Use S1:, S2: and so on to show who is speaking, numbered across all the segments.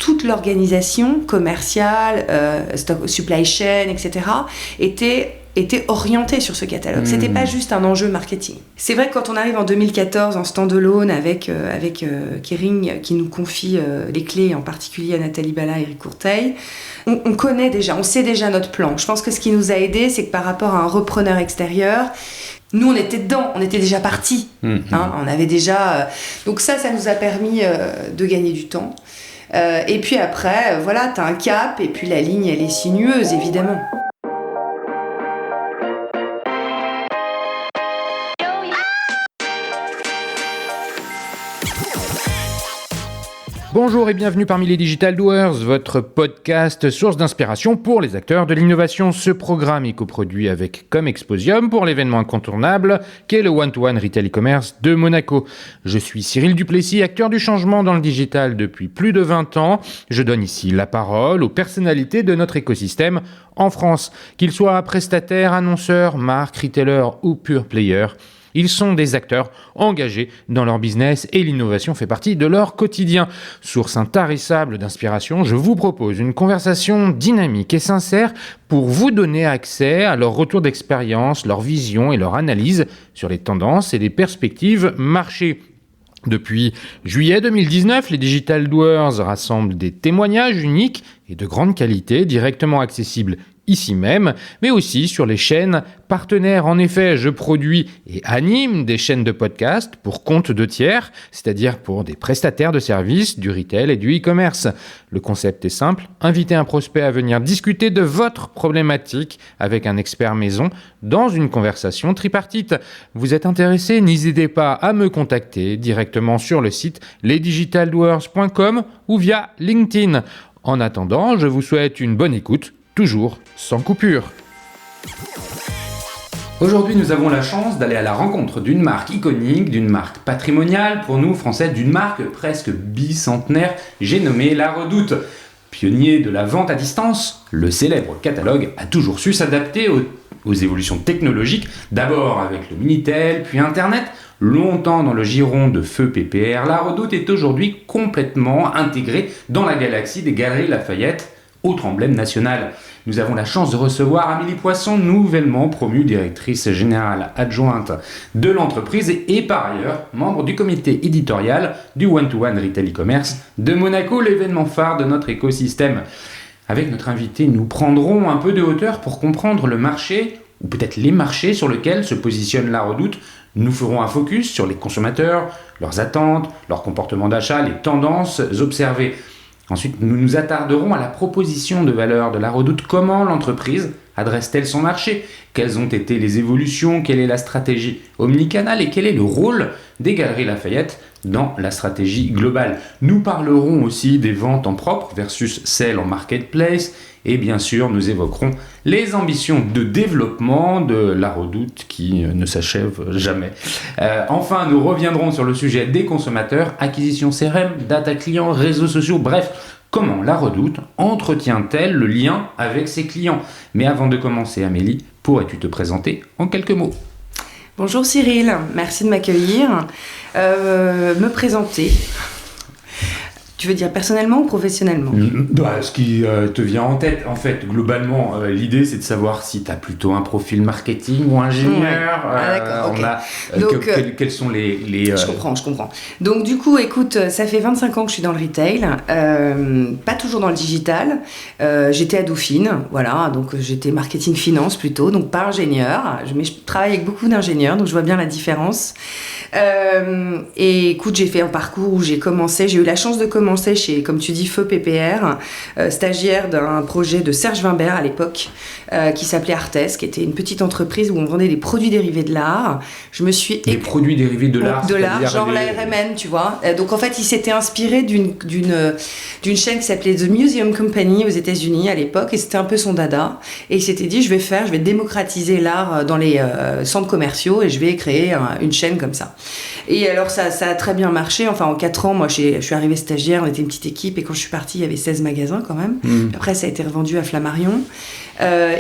S1: toute l'organisation commerciale, supply chain, etc. était orientée sur ce catalogue. C'était pas juste un enjeu marketing. C'est vrai que quand on arrive en 2014 en stand-alone avec Kering qui nous confie les clés, en particulier à Nathalie Bala et Eric Courteil, on connaît déjà, on sait déjà notre plan. Je pense que ce qui nous a aidés, c'est que par rapport à un repreneur extérieur, nous, on était dedans, on était déjà partis. On avait déjà... donc ça nous a permis de gagner du temps. Et puis après, voilà, t'as un cap, et puis la ligne, elle est sinueuse, évidemment.
S2: Bonjour et bienvenue parmi les Digital Doers, votre podcast source d'inspiration pour les acteurs de l'innovation. Ce programme est coproduit avec Comexposium pour l'événement incontournable qu'est le One-to-One Retail e-commerce de Monaco. Je suis Cyril Duplessis, acteur du changement dans le digital depuis plus de 20 ans. Je donne ici la parole aux personnalités de notre écosystème en France, qu'ils soient prestataires, annonceurs, marques, retailers ou pure players. Ils sont des acteurs engagés dans leur business et l'innovation fait partie de leur quotidien. Source intarissable d'inspiration, je vous propose une conversation dynamique et sincère pour vous donner accès à leur retour d'expérience, leur vision et leur analyse sur les tendances et les perspectives marché. Depuis juillet 2019, les Digital Doers rassemblent des témoignages uniques et de grande qualité directement accessibles ici même, mais aussi sur les chaînes partenaires. En effet, je produis et anime des chaînes de podcast pour compte de tiers, c'est-à-dire pour des prestataires de services, du retail et du e-commerce. Le concept est simple, inviter un prospect à venir discuter de votre problématique avec un expert maison dans une conversation tripartite. Vous êtes intéressé? N'hésitez pas à me contacter directement sur le site lesdigitaldoers.com ou via LinkedIn. En attendant, je vous souhaite une bonne écoute, toujours sans coupure. Aujourd'hui, nous avons la chance d'aller à la rencontre d'une marque iconique, d'une marque patrimoniale, pour nous Français, d'une marque presque bicentenaire, j'ai nommé La Redoute. Pionnier de la vente à distance, le célèbre catalogue a toujours su s'adapter aux évolutions technologiques, d'abord avec le Minitel, puis Internet. Longtemps dans le giron de feu PPR, La Redoute est aujourd'hui complètement intégrée dans la galaxie des Galeries Lafayette, autre emblème national. Nous avons la chance de recevoir Amélie Poisson, nouvellement promue directrice générale adjointe de l'entreprise et par ailleurs membre du comité éditorial du One-to-One Retail e-commerce de Monaco, l'événement phare de notre écosystème. Avec notre invité, nous prendrons un peu de hauteur pour comprendre le marché, ou peut-être les marchés sur lesquels se positionne La Redoute. Nous ferons un focus sur les consommateurs, leurs attentes, leur comportement d'achat, les tendances observées. Ensuite, nous nous attarderons à la proposition de valeur de La Redoute. Comment l'entreprise adresse-t-elle son marché? Quelles ont été les évolutions? Quelle est la stratégie omnicanale? Et quel est le rôle des Galeries Lafayette dans la stratégie globale? Nous parlerons aussi des ventes en propre versus celles en marketplace. Et bien sûr, nous évoquerons les ambitions de développement de La Redoute qui ne s'achèvent jamais. Enfin, nous reviendrons sur le sujet des consommateurs, acquisition CRM, data client, réseaux sociaux, bref, comment La Redoute entretient-elle le lien avec ses clients? Mais avant de commencer, Amélie, pourrais-tu te présenter en quelques mots?
S1: Bonjour Cyril, merci de m'accueillir. Me présenter. Tu veux dire personnellement ou professionnellement?
S2: Ce qui te vient en tête, en fait, globalement, l'idée c'est de savoir si tu as plutôt un profil marketing ou ingénieur.
S1: D'accord, ok.
S2: Donc, quels sont les...
S1: Je comprends. Donc du coup, écoute, ça fait 25 ans que je suis dans le retail, pas toujours dans le digital. J'étais à Dauphine, voilà, donc j'étais marketing finance plutôt, donc pas ingénieur. Mais je travaille avec beaucoup d'ingénieurs, donc je vois bien la différence. Et écoute, j'ai fait un parcours où j'ai eu la chance de commencer chez, comme tu dis, Feu PPR, stagiaire d'un projet de Serge Wimbert à l'époque, qui s'appelait Artes, qui était une petite entreprise où on vendait des produits dérivés de l'art.
S2: Des produits dérivés de l'art?
S1: De l'art, genre la RMN, tu vois. Donc en fait, il s'était inspiré d'une chaîne qui s'appelait The Museum Company aux États-Unis à l'époque, et c'était un peu son dada. Et il s'était dit, je vais démocratiser l'art dans les centres commerciaux et je vais créer une chaîne comme ça. Et alors ça a très bien marché. Enfin, en 4 ans, moi, je suis arrivée stagiaire. PPR, on était une petite équipe, et quand je suis partie, il y avait 16 magasins quand même. Après, ça a été revendu à Flammarion.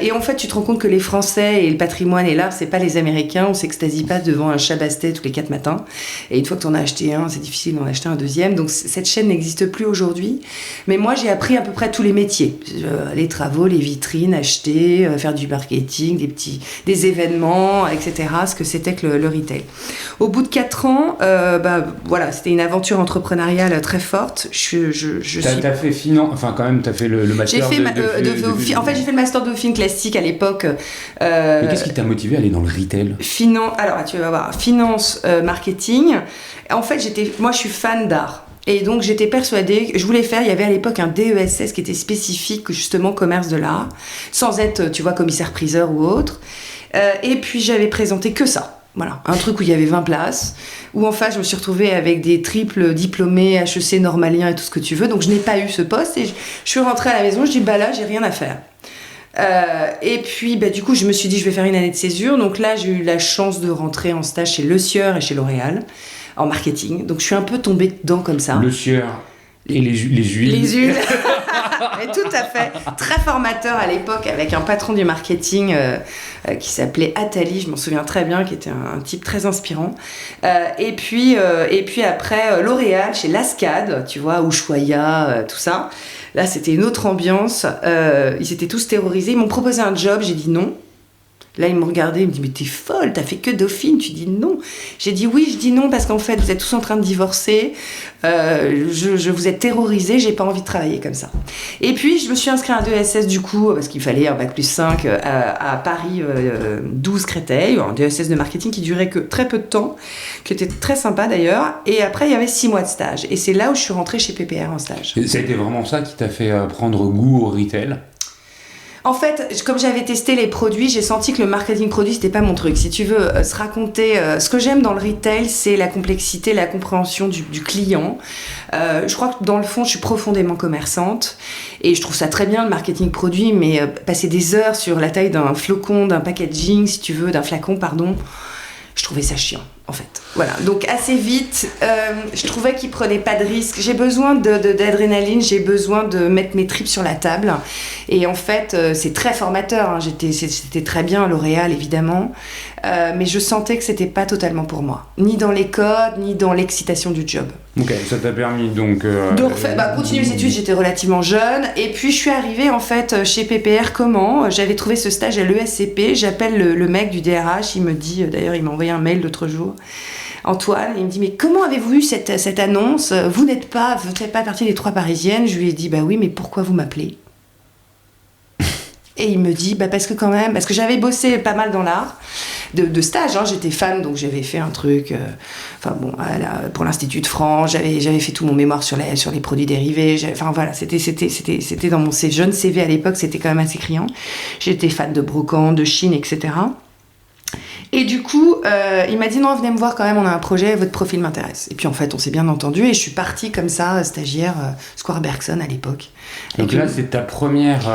S1: Et en fait, tu te rends compte que les Français et le patrimoine et l'art, c'est pas les Américains. On s'extasie pas devant un chat bastet tous les 4 matins. Et une fois que tu en as acheté un, c'est difficile d'en acheter un deuxième. Donc cette chaîne n'existe plus aujourd'hui. Mais moi, j'ai appris à peu près tous les métiers. Les travaux, les vitrines, acheter, faire du marketing, des événements, etc. Ce que c'était que le retail. Au bout de 4 ans, voilà, c'était une aventure entrepreneuriale très forte.
S2: T'as fait t'as fait le master
S1: En fait, j'ai fait le master de film classique à l'époque.
S2: Mais qu'est-ce qui t'a motivé à aller dans le retail ?
S1: Alors, tu vas voir, finance, marketing. En fait, moi, je suis fan d'art. Et donc, j'étais persuadée, il y avait à l'époque un DESS qui était spécifique, justement, commerce de l'art, sans être, tu vois, commissaire-priseur ou autre. Et puis, j'avais présenté que ça. Voilà, un truc où il y avait 20 places, où en face je me suis retrouvée avec des triples diplômés, HEC, normalien et tout ce que tu veux, donc je n'ai pas eu ce poste et je suis rentrée à la maison, je dis là j'ai rien à faire. Et puis du coup je me suis dit je vais faire une année de césure, donc là j'ai eu la chance de rentrer en stage chez Le Sieur et chez L'Oréal en marketing, donc je suis un peu tombée dedans comme ça.
S2: Le Sieur et les huiles.
S1: Les huiles. Et tout à fait, très formateur à l'époque avec un patron du marketing qui s'appelait Attali, je m'en souviens très bien, qui était un type très inspirant. Et puis après L'Oréal chez Lascade, tu vois, Ushuaïa, tout ça. Là, c'était une autre ambiance. Ils étaient tous terrorisés. Ils m'ont proposé un job, j'ai dit non. Là, ils m'ont regardé, ils me disent « Mais t'es folle, t'as fait que Dauphine ?» Tu dis non. J'ai dit oui, je dis non parce qu'en fait, vous êtes tous en train de divorcer. Je vous ai terrorisés, j'ai pas envie de travailler comme ça. Et puis, je me suis inscrite à un DESS du coup, parce qu'il fallait un bac+5 à Paris 12 Créteil, un DESS de marketing qui durait que très peu de temps, qui était très sympa d'ailleurs. Et après, il y avait 6 mois de stage. Et c'est là où je suis rentrée chez PPR en stage.
S2: Et ça a été vraiment ça qui t'a fait prendre goût au retail ?
S1: En fait, comme j'avais testé les produits, j'ai senti que le marketing produit, c'était pas mon truc. Si tu veux se raconter... ce que j'aime dans le retail, c'est la complexité, la compréhension du client. Je crois que dans le fond, je suis profondément commerçante. Et je trouve ça très bien, le marketing produit, mais passer des heures sur la taille d'un flocon, d'un packaging, si tu veux, d'un flacon, pardon... Je trouvais ça chiant, en fait. Voilà. Donc, assez vite, je trouvais qu'ils prenaient pas de risques. J'ai besoin d'adrénaline, j'ai besoin de mettre mes tripes sur la table. Et en fait, c'est très formateur. Hein. C'était très bien, L'Oréal, évidemment. Mais je sentais que c'était pas totalement pour moi. Ni dans les codes, ni dans l'excitation du job.
S2: Ok, ça t'a permis donc...
S1: continuer mes études, j'étais relativement jeune. Et puis, je suis arrivée, en fait, chez PPR. Comment ? J'avais trouvé ce stage à l'ESCP. J'appelle le mec du DRH. Il me dit... D'ailleurs, il m'a envoyé un mail l'autre jour. Antoine, il me dit « Mais comment avez-vous eu cette annonce ? Vous ne faites pas partie des 3 parisiennes ?» Je lui ai dit « Bah oui, mais pourquoi vous m'appelez ?» Et il me dit parce que j'avais bossé pas mal dans l'art de stage, hein, j'étais fan, donc j'avais fait un truc pour l'Institut de France, j'avais fait tout mon mémoire sur les produits dérivés, c'était dans mon jeune CV à l'époque, c'était quand même assez criant. J'étais fan de brocante, de Chine, etc. Et du coup, il m'a dit non, venez me voir quand même, on a un projet, votre profil m'intéresse. Et puis en fait, on s'est bien entendu et je suis partie comme ça, stagiaire, Square Bergson à l'époque.
S2: Donc là, c'est ta première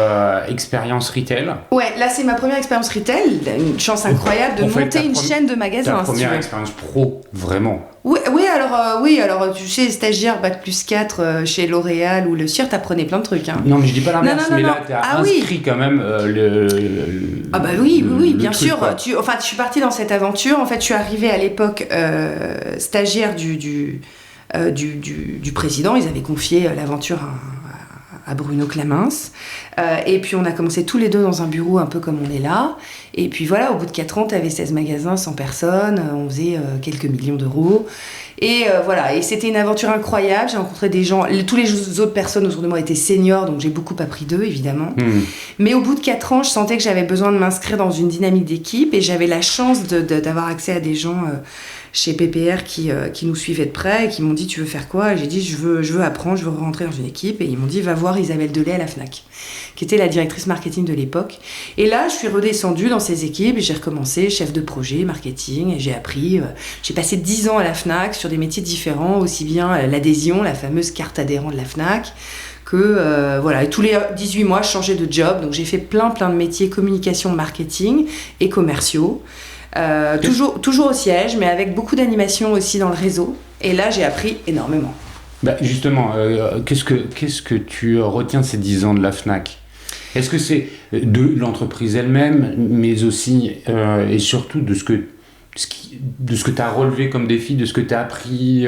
S2: expérience retail.
S1: Ouais, là, c'est ma première expérience retail, une chance incroyable de monter une chaîne de magasins.
S2: Ta première expérience pro, vraiment.
S1: Oui, alors tu sais, stagiaire bac+4 chez L'Oréal ou Le Sieur, t'apprenais plein de trucs. Hein.
S2: Non, mais je dis pas l'inverse, mais là, t'as inscrit quand même
S1: oui, bien
S2: truc,
S1: sûr. Je suis partie dans cette aventure. En fait, je suis arrivée à l'époque stagiaire du président. Ils avaient confié l'aventure à Bruno Clamens. Et puis, on a commencé tous les deux dans un bureau un peu comme on est là. Et puis voilà, au bout de 4 ans, tu avais 16 magasins, 100 personnes. On faisait quelques millions d'euros. Et voilà, et c'était une aventure incroyable. J'ai rencontré des gens, tous les autres personnes autour de moi étaient seniors, donc j'ai beaucoup appris d'eux, évidemment. Mais au bout de 4 ans, je sentais que j'avais besoin de m'inscrire dans une dynamique d'équipe et j'avais la chance d'avoir accès à des gens chez PPR qui nous suivaient de près et qui m'ont dit « Tu veux faire quoi ?» Et j'ai dit « Je veux apprendre, je veux rentrer dans une équipe. » Et ils m'ont dit « Va voir Isabelle Delay à la Fnac », qui était la directrice marketing de l'époque. Et là, je suis redescendue dans ces équipes et j'ai recommencé chef de projet, marketing, et j'ai appris. J'ai passé 10 ans à la Fnac sur des métiers différents, aussi bien l'adhésion, la fameuse carte adhérent de la Fnac, que et tous les 18 mois, je changeais de job. Donc j'ai fait plein de métiers, communication, marketing et commerciaux. Toujours au siège, mais avec beaucoup d'animation aussi dans le réseau. Et là, j'ai appris énormément.
S2: Bah justement, qu'est-ce que tu retiens de ces 10 ans de la Fnac ? Est-ce que c'est de l'entreprise elle-même, mais aussi et surtout de ce que tu as relevé comme défi, de ce que tu as appris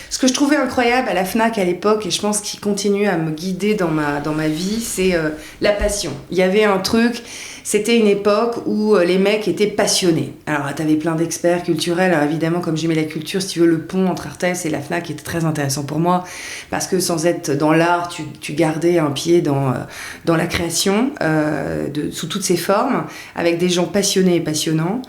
S1: Ce que je trouvais incroyable à la Fnac à l'époque, et je pense qu'il continue à me guider dans ma vie, c'est la passion. Il y avait un truc, c'était une époque où les mecs étaient passionnés. Alors, t'avais plein d'experts culturels. Alors, évidemment, comme j'aimais la culture, si tu veux, le pont entre Arthès et la Fnac était très intéressant pour moi, parce que sans être dans l'art, tu gardais un pied dans la création, sous toutes ses formes, avec des gens passionnés et passionnants.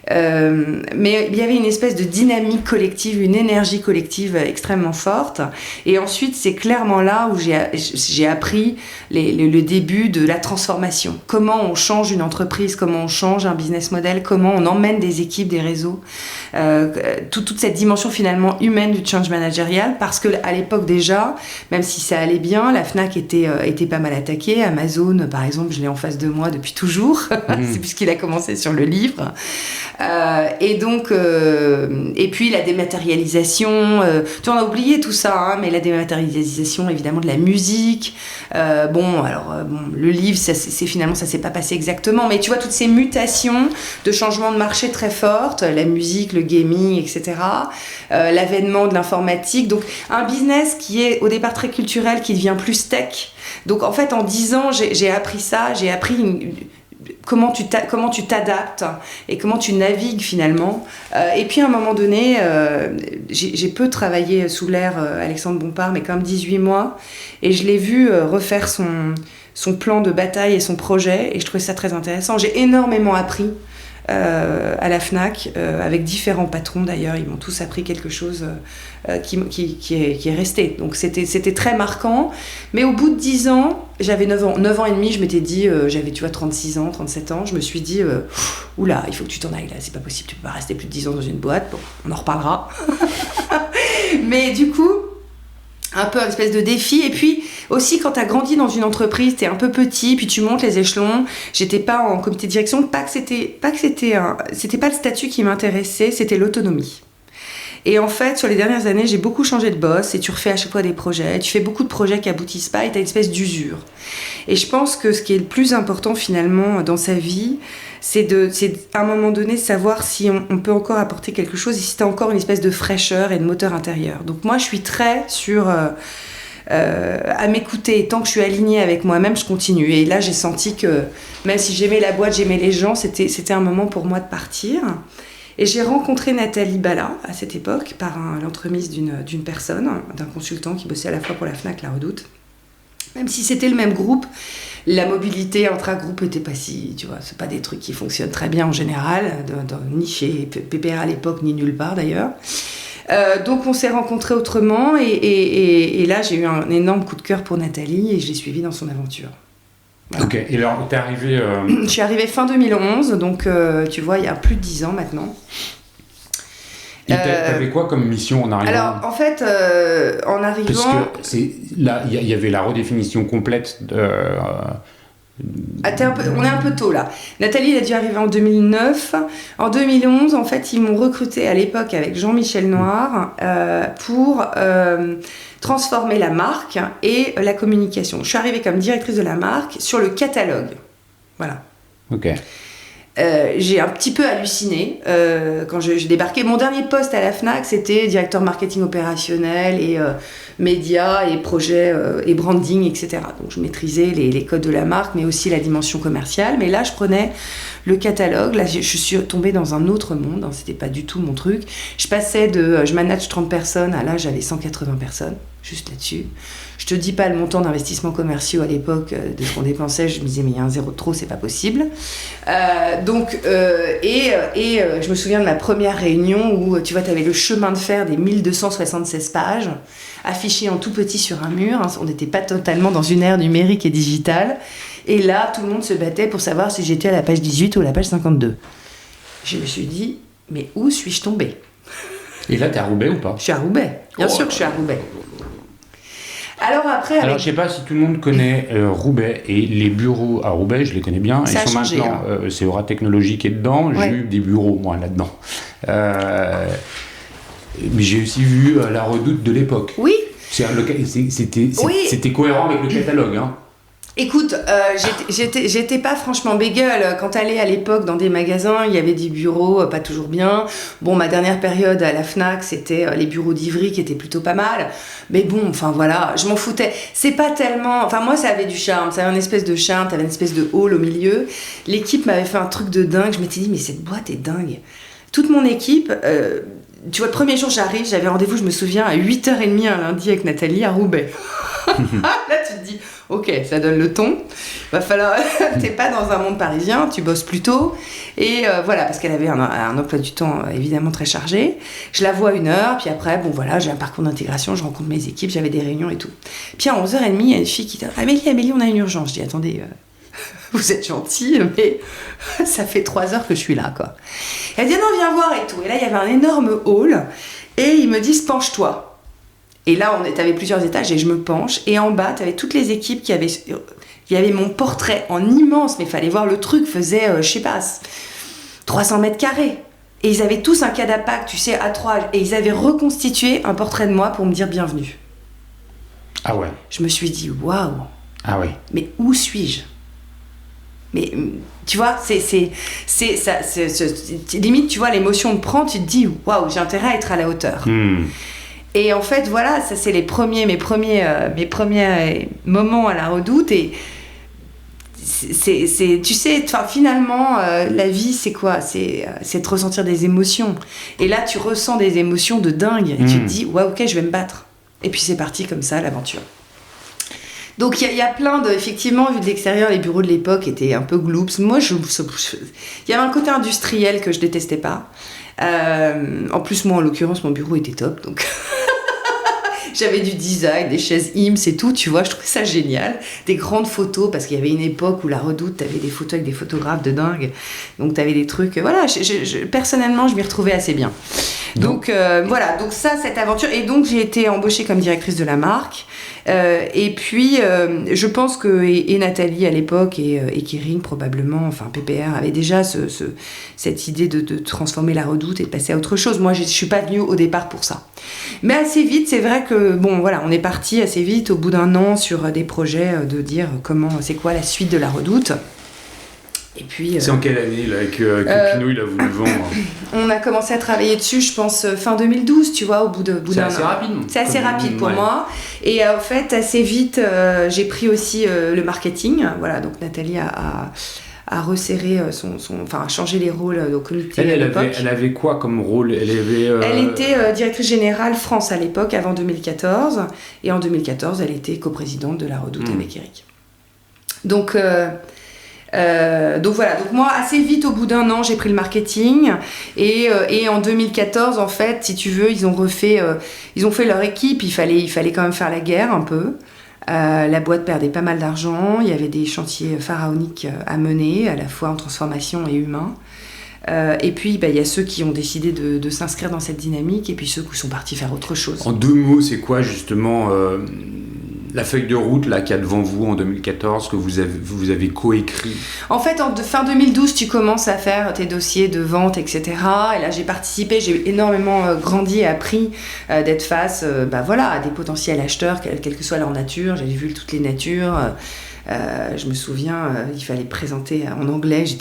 S1: Mais il y avait une espèce de dynamique collective, une énergie collective extrêmement forte. Et ensuite, c'est clairement là où j'ai appris le début de la transformation. Comment on change une entreprise, comment on change un business model, comment on emmène des équipes, des réseaux. Toute cette dimension finalement humaine du change managérial, parce qu'à l'époque déjà, même si ça allait bien, la Fnac était pas mal attaquée. Amazon, par exemple, je l'ai en face de moi depuis toujours. C'est puisqu'il a commencé sur le livre. Et donc, et puis la dématérialisation, on a oublié tout ça, hein, mais la dématérialisation évidemment de la musique. Le livre, finalement, ça s'est pas passé exactement, mais tu vois, toutes ces mutations de changements de marché très fortes, la musique, le gaming, etc., l'avènement de l'informatique, donc un business qui est au départ très culturel, qui devient plus tech. Donc en fait, en 10 ans, j'ai appris ça, j'ai appris comment tu t'adaptes et comment tu navigues finalement. Et puis à un moment donné, j'ai peu travaillé sous l'ère Alexandre Bompard, mais quand même 18 mois, et je l'ai vu refaire son plan de bataille et son projet, et je trouvais ça très intéressant. J'ai énormément appris à la Fnac, avec différents patrons d'ailleurs, ils m'ont tous appris quelque chose qui est resté. Donc c'était très marquant, mais au bout de 10 ans, j'avais 9 ans et demi, je m'étais dit, j'avais 36 ans, 37 ans, je me suis dit, oula, il faut que tu t'en ailles là, c'est pas possible, tu peux pas rester plus de 10 ans dans une boîte, bon, on en reparlera. Mais du coup, un peu une espèce de défi. Et puis aussi, quand t'as grandi dans une entreprise, t'es un peu petit, puis tu montes les échelons. J'étais pas en comité de direction, c'était pas le statut qui m'intéressait, c'était l'autonomie. Et en fait, sur les dernières années, j'ai beaucoup changé de boss, et tu refais à chaque fois des projets, tu fais beaucoup de projets qui aboutissent pas, et t'as une espèce d'usure. Et je pense que ce qui est le plus important finalement dans sa vie, c'est à un moment donné savoir si on peut encore apporter quelque chose, et si t'as encore une espèce de fraîcheur et de moteur intérieur. Donc moi, je suis très sur à m'écouter, et tant que je suis alignée avec moi-même, je continue. Et là, j'ai senti que même si j'aimais la boîte, j'aimais les gens, c'était un moment pour moi de partir. Et j'ai rencontré Nathalie Bala à cette époque par l'entremise d'une personne, d'un consultant qui bossait à la fois pour la Fnac, la Redoute. Même si c'était le même groupe, la mobilité intra-groupe n'était pas si, tu vois, c'est pas des trucs qui fonctionnent très bien en général, ni chez PPR à l'époque, ni nulle part d'ailleurs. Donc on s'est rencontrés autrement, et là j'ai eu un énorme coup de cœur pour Nathalie, et je l'ai suivie dans son aventure. Voilà.
S2: Ok, et alors t'es arrivée...
S1: Je suis arrivée fin 2011, donc tu vois, il y a plus de 10 ans maintenant.
S2: Et t'avais quoi comme mission en arrivant ?
S1: Alors, en fait, en arrivant...
S2: Parce que là, il y avait la redéfinition complète de...
S1: on est un peu tôt là. Nathalie, elle a dû arriver en 2009. En 2011, en fait, ils m'ont recruté à l'époque avec Jean-Michel Noir pour transformer la marque et la communication. Je suis arrivée comme directrice de la marque sur le catalogue. Voilà.
S2: Ok.
S1: J'ai un petit peu halluciné quand j'ai débarqué. Mon dernier poste à la Fnac, c'était directeur marketing opérationnel et médias et projets et branding, etc. Donc je maîtrisais les codes de la marque, mais aussi la dimension commerciale. Mais là, je prenais le catalogue. Là, je suis tombée dans un autre monde. Hein, c'était pas du tout mon truc. Je passais je manage 30 personnes, à là, j'avais 180 personnes, juste là-dessus. Je te dis pas le montant d'investissements commerciaux à l'époque de ce qu'on dépensait. Je me disais, mais il y a un zéro de trop, c'est pas possible. Je me souviens de ma première réunion où, tu vois, tu avais le chemin de fer des 1276 pages affiché en tout petit sur un mur. On n'était pas totalement dans une ère numérique et digitale. Et là, tout le monde se battait pour savoir si j'étais à la page 18 ou à la page 52. Je me suis dit, mais où suis-je tombée ?
S2: Et là, t'es à Roubaix ou pas ?
S1: Je suis à Roubaix. Bien sûr que je suis à Roubaix. Alors,
S2: je sais pas si tout le monde connaît Roubaix, et les bureaux à Roubaix, je les connais bien.
S1: Ça
S2: Ils sont
S1: changé,
S2: maintenant, c'est Aura Technologie qui est dedans. J'ai eu des bureaux, moi, là-dedans. Mais j'ai aussi vu la Redoute de l'époque.
S1: Oui.
S2: C'était cohérent avec le catalogue, hein.
S1: Écoute, j'étais pas franchement bégueule. Quand t'allais à l'époque dans des magasins, il y avait des bureaux pas toujours bien. Bon, ma dernière période à la Fnac, c'était les bureaux d'Ivry qui étaient plutôt pas mal. Mais bon, enfin voilà, je m'en foutais. C'est pas tellement... Enfin, moi, ça avait du charme. Ça avait une espèce de charme, t'avais une espèce de hall au milieu. L'équipe m'avait fait un truc de dingue. Je m'étais dit, mais cette boîte est dingue. Toute mon équipe... tu vois, le premier jour, j'arrive, j'avais rendez-vous, je me souviens, à 8h30 un lundi avec Nathalie à Roubaix. Là, tu te dis, ok, ça donne le ton. Va falloir... T'es pas dans un monde parisien, tu bosses plus tôt. Et voilà, parce qu'elle avait un emploi du temps évidemment très chargé. Je la vois 1 heure, puis après, bon voilà, j'ai un parcours d'intégration, je rencontre mes équipes, j'avais des réunions et tout. Puis à 11h30, il y a une fille qui dit, Amélie, on a une urgence. Je dis, attendez... vous êtes gentille, mais ça fait 3 heures que je suis là, quoi. Elle dit, non, viens voir et tout. Et là, il y avait un énorme hall, et ils me disent, penche-toi. Et là, t'avais plusieurs étages, et je me penche, et en bas, t'avais toutes les équipes qui avaient... Il y avait mon portrait en immense, mais il fallait voir le truc, faisait, je sais pas, 300 mètres carrés. Et ils avaient tous un cadapac, tu sais, A3, et ils avaient reconstitué un portrait de moi pour me dire bienvenue.
S2: Ah ouais.
S1: Je me suis dit, waouh.
S2: Ah ouais.
S1: Mais où suis-je ? Mais tu vois, limite, tu vois, l'émotion me prend, tu te dis, waouh, j'ai intérêt à être à la hauteur. Et en fait, voilà, ça c'est mes premiers moments à la Redoute. Et tu sais, finalement, la vie, c'est quoi ? C'est de ressentir des émotions. Et là, tu ressens des émotions de dingue. Et tu te dis, ouais, ok, je vais me battre. Et puis c'est parti comme ça, l'aventure. Donc il y a plein de... Effectivement, vu de l'extérieur, les bureaux de l'époque étaient un peu gloops. Moi, il y avait un côté industriel que je détestais pas. En plus, moi, en l'occurrence, mon bureau était top, donc... J'avais du design, des chaises IMSS et tout, tu vois, je trouvais ça génial. Des grandes photos, parce qu'il y avait une époque où la Redoute, t'avais des photos avec des photographes de dingue. Donc t'avais des trucs... Voilà, personnellement, je m'y retrouvais assez bien. Donc voilà, donc ça, cette aventure. Et donc j'ai été embauchée comme directrice de la marque. Et puis, je pense que et Nathalie à l'époque et Kering probablement, enfin PPR, avait déjà cette idée de transformer la Redoute et de passer à autre chose. Moi, je suis pas venue au départ pour ça. Mais assez vite, c'est vrai que, bon, voilà, on est parti assez vite, au bout d'1 an, sur des projets de dire c'est quoi la suite de la Redoute. Et puis,
S2: c'est en quelle année là, que Pinot il a voulu le vendre ?
S1: On a commencé à travailler dessus, je pense, fin 2012, tu vois, au bout d'un an.
S2: C'est assez rapide.
S1: C'est assez rapide pour moi. Et en fait, assez vite, j'ai pris aussi le marketing. Voilà, donc Nathalie a resserré enfin, changé les rôles au comité à l'époque.
S2: Elle avait quoi comme rôle ? Elle
S1: était directrice générale France à l'époque, avant 2014. Et en 2014, elle était coprésidente de la Redoute avec Eric. Donc voilà, donc moi assez vite au bout d'1 an j'ai pris le marketing et en 2014 en fait si tu veux ils ont fait leur équipe, il fallait quand même faire la guerre un peu. La boîte perdait pas mal d'argent, il y avait des chantiers pharaoniques à mener à la fois en transformation et humain. Et puis il y a ceux qui ont décidé de s'inscrire dans cette dynamique et puis ceux qui sont partis faire autre chose.
S2: En 2 mots, c'est quoi justement la feuille de route là qu'il y a devant vous en 2014 que vous avez coécrit?
S1: En fait, fin 2012, tu commences à faire tes dossiers de vente, etc. Et là, j'ai participé, j'ai énormément grandi et appris d'être face à des potentiels acheteurs, quelle que soit leur nature. J'avais vu toutes les natures. Je me souviens, il fallait présenter en anglais. Je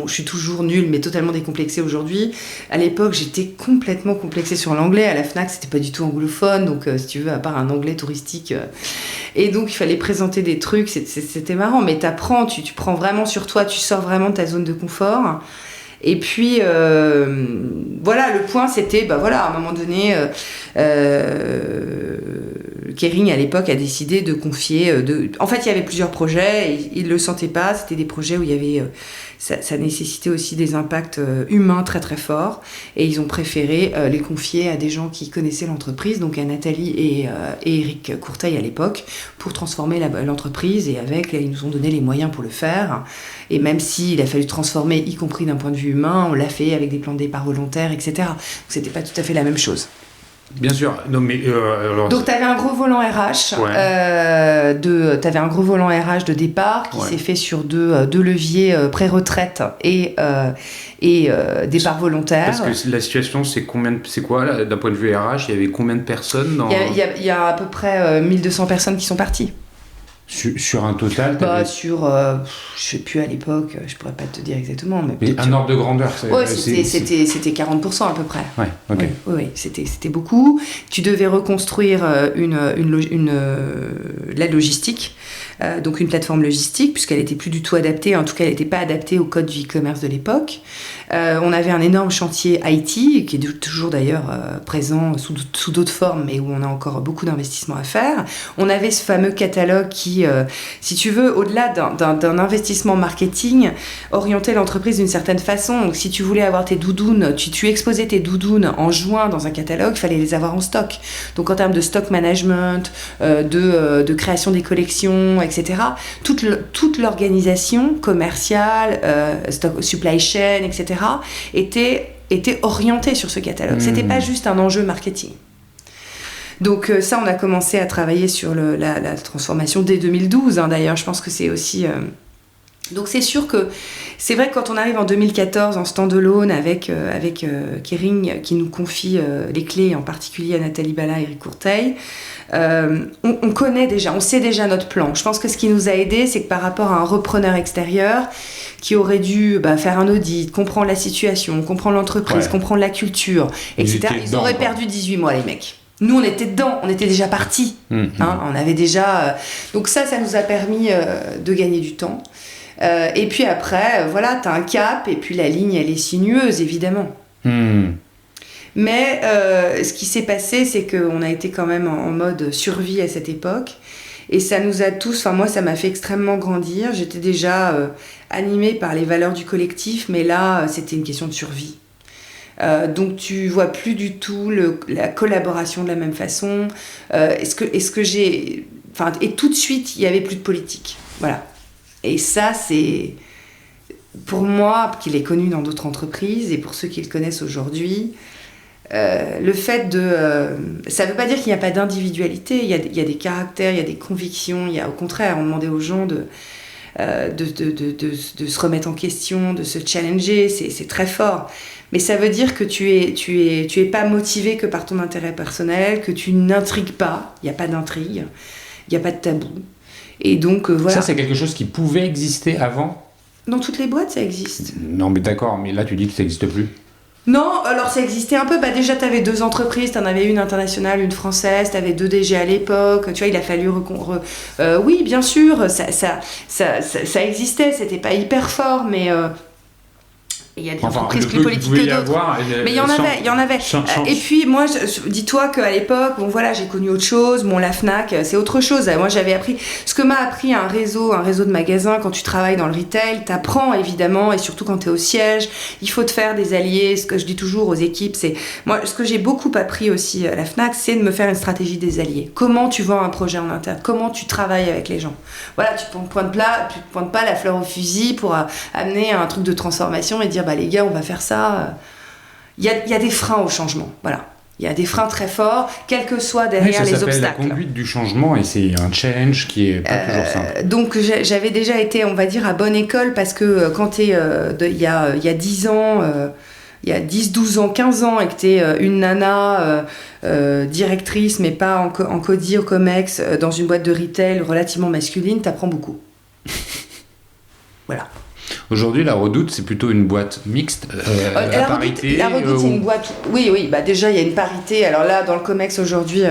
S1: suis toujours nulle, mais totalement décomplexée aujourd'hui. À l'époque, j'étais complètement complexée sur l'anglais. À la Fnac, c'était pas du tout anglophone, donc si tu veux, à part un anglais touristique. Et donc, il fallait présenter des trucs. C'était marrant, mais t'apprends, tu prends vraiment sur toi, tu sors vraiment de ta zone de confort. Et puis, voilà, le point, c'était, à un moment donné, Kering, à l'époque, a décidé de confier... En fait, il y avait plusieurs projets, et ils ne le sentaient pas. C'était des projets où il y avait... Ça nécessitait aussi des impacts humains très, très forts. Et ils ont préféré les confier à des gens qui connaissaient l'entreprise, donc à Nathalie et Eric Courteil à l'époque, pour transformer l'entreprise. Et ils nous ont donné les moyens pour le faire. Et même s'il a fallu transformer, y compris d'un point de vue humain, on l'a fait avec des plans de départ volontaires, etc. Donc, c'était pas tout à fait la même chose.
S2: Bien sûr. Non, mais alors...
S1: Donc, tu avais un gros volant RH, t'avais un gros volant RH de départ qui s'est fait sur deux leviers pré-retraite et départ volontaire.
S2: Parce que la situation, c'est quoi là, d'un point de vue RH, il y avait combien de personnes dans...
S1: Il y a à peu près 1200 personnes qui sont parties.
S2: Sur un total
S1: je sais plus à l'époque, je pourrais pas te dire exactement.
S2: Mais un ordre de grandeur,
S1: c'était 40% à peu près.
S2: Ouais, ok.
S1: Oui, c'était beaucoup. Tu devais reconstruire la logistique, donc une plateforme logistique, puisqu'elle n'était plus du tout adaptée, en tout cas elle n'était pas adaptée au code du e-commerce de l'époque. On avait un énorme chantier IT, qui est toujours d'ailleurs présent sous d'autres formes, mais où on a encore beaucoup d'investissements à faire. On avait ce fameux catalogue qui, si tu veux, au-delà d'un investissement marketing, orientait l'entreprise d'une certaine façon. Donc si tu voulais avoir tes doudounes, tu exposais tes doudounes en juin dans un catalogue, il fallait les avoir en stock. Donc en termes de stock management, de création des collections, etc., toute l'organisation commerciale, supply chain, etc., était orientée sur ce catalogue. C'était pas juste un enjeu marketing. Donc ça, on a commencé à travailler sur la transformation dès 2012. D'ailleurs, je pense que c'est aussi... Donc c'est sûr que c'est vrai que quand on arrive en 2014 en stand-alone avec Kering qui nous confie les clés, en particulier à Nathalie Bala et Eric Courteil, on connaît déjà, on sait déjà notre plan. Je pense que ce qui nous a aidé, c'est que par rapport à un repreneur extérieur qui aurait dû faire un audit, comprendre la situation, comprendre l'entreprise, comprendre la culture, etc., ils auraient perdu 18 mois, les mecs. Nous, on était dedans, on était déjà partis. On avait déjà... Donc ça nous a permis de gagner du temps. Et puis après, t'as un cap, et puis la ligne, elle est sinueuse, évidemment. Mais ce qui s'est passé, c'est qu'on a été quand même en mode survie à cette époque. Et ça nous a tous... moi, ça m'a fait extrêmement grandir. J'étais déjà animée par les valeurs du collectif, mais là, c'était une question de survie. Donc tu vois plus du tout la collaboration de la même façon. Est-ce que j'ai... et tout de suite, il y avait plus de politique. Voilà. Et ça, c'est... Pour moi, qui l'ai connu dans d'autres entreprises, et pour ceux qui le connaissent aujourd'hui, le fait de... ça ne veut pas dire qu'il n'y a pas d'individualité. Il y a des caractères, il y a des convictions. Au contraire, on demandait aux gens de se remettre en question, de se challenger. C'est très fort. Mais ça veut dire que tu es pas motivé que par ton intérêt personnel, que tu n'intrigues pas. Il n'y a pas d'intrigue, il n'y a pas de tabou. Et donc, voilà.
S2: Ça, c'est quelque chose qui pouvait exister avant ?
S1: Dans toutes les boîtes, ça existe.
S2: Non, mais d'accord, mais là, tu dis que ça n'existe plus.
S1: Non, alors ça existait un peu. Déjà, tu avais 2 entreprises, tu en avais une internationale, une française, tu avais 2 DG à l'époque. Tu vois, il a fallu... oui, bien sûr, ça existait, c'était pas hyper fort, mais... Il y a des entreprises plus politiques que d'autres. Mais il y en avait. Et puis, moi, dis-toi qu'à l'époque, j'ai connu autre chose. La Fnac, c'est autre chose. Moi, j'avais appris... Ce que m'a appris un réseau de magasins, quand tu travailles dans le retail, t'apprends, évidemment, et surtout quand t'es au siège, il faut te faire des alliés. Ce que je dis toujours aux équipes, c'est... Moi, ce que j'ai beaucoup appris aussi à la Fnac, c'est de me faire une stratégie des alliés. Comment tu vends un projet en interne ? Comment tu travailles avec les gens ? Voilà, tu ne pointes pas la fleur au fusil pour amener un truc de transformation et dire les gars, on va faire ça. Il y a des freins au changement. Voilà. Il y a des freins très forts, quels que soient derrière les obstacles. Ça s'appelle la conduite
S2: du changement et c'est un challenge qui est pas toujours simple.
S1: Donc j'avais déjà été, on va dire, à bonne école parce que quand tu es, il y a 10 ans, il y a 10, 12 ans, 15 ans et que tu es une nana directrice mais pas en codir, comex, dans une boîte de retail relativement masculine, t'apprends beaucoup. Voilà.
S2: Aujourd'hui, la Redoute, c'est plutôt une boîte mixte, à parité.
S1: La Redoute, c'est une boîte... Oui, déjà, il y a une parité. Alors là, dans le COMEX, aujourd'hui,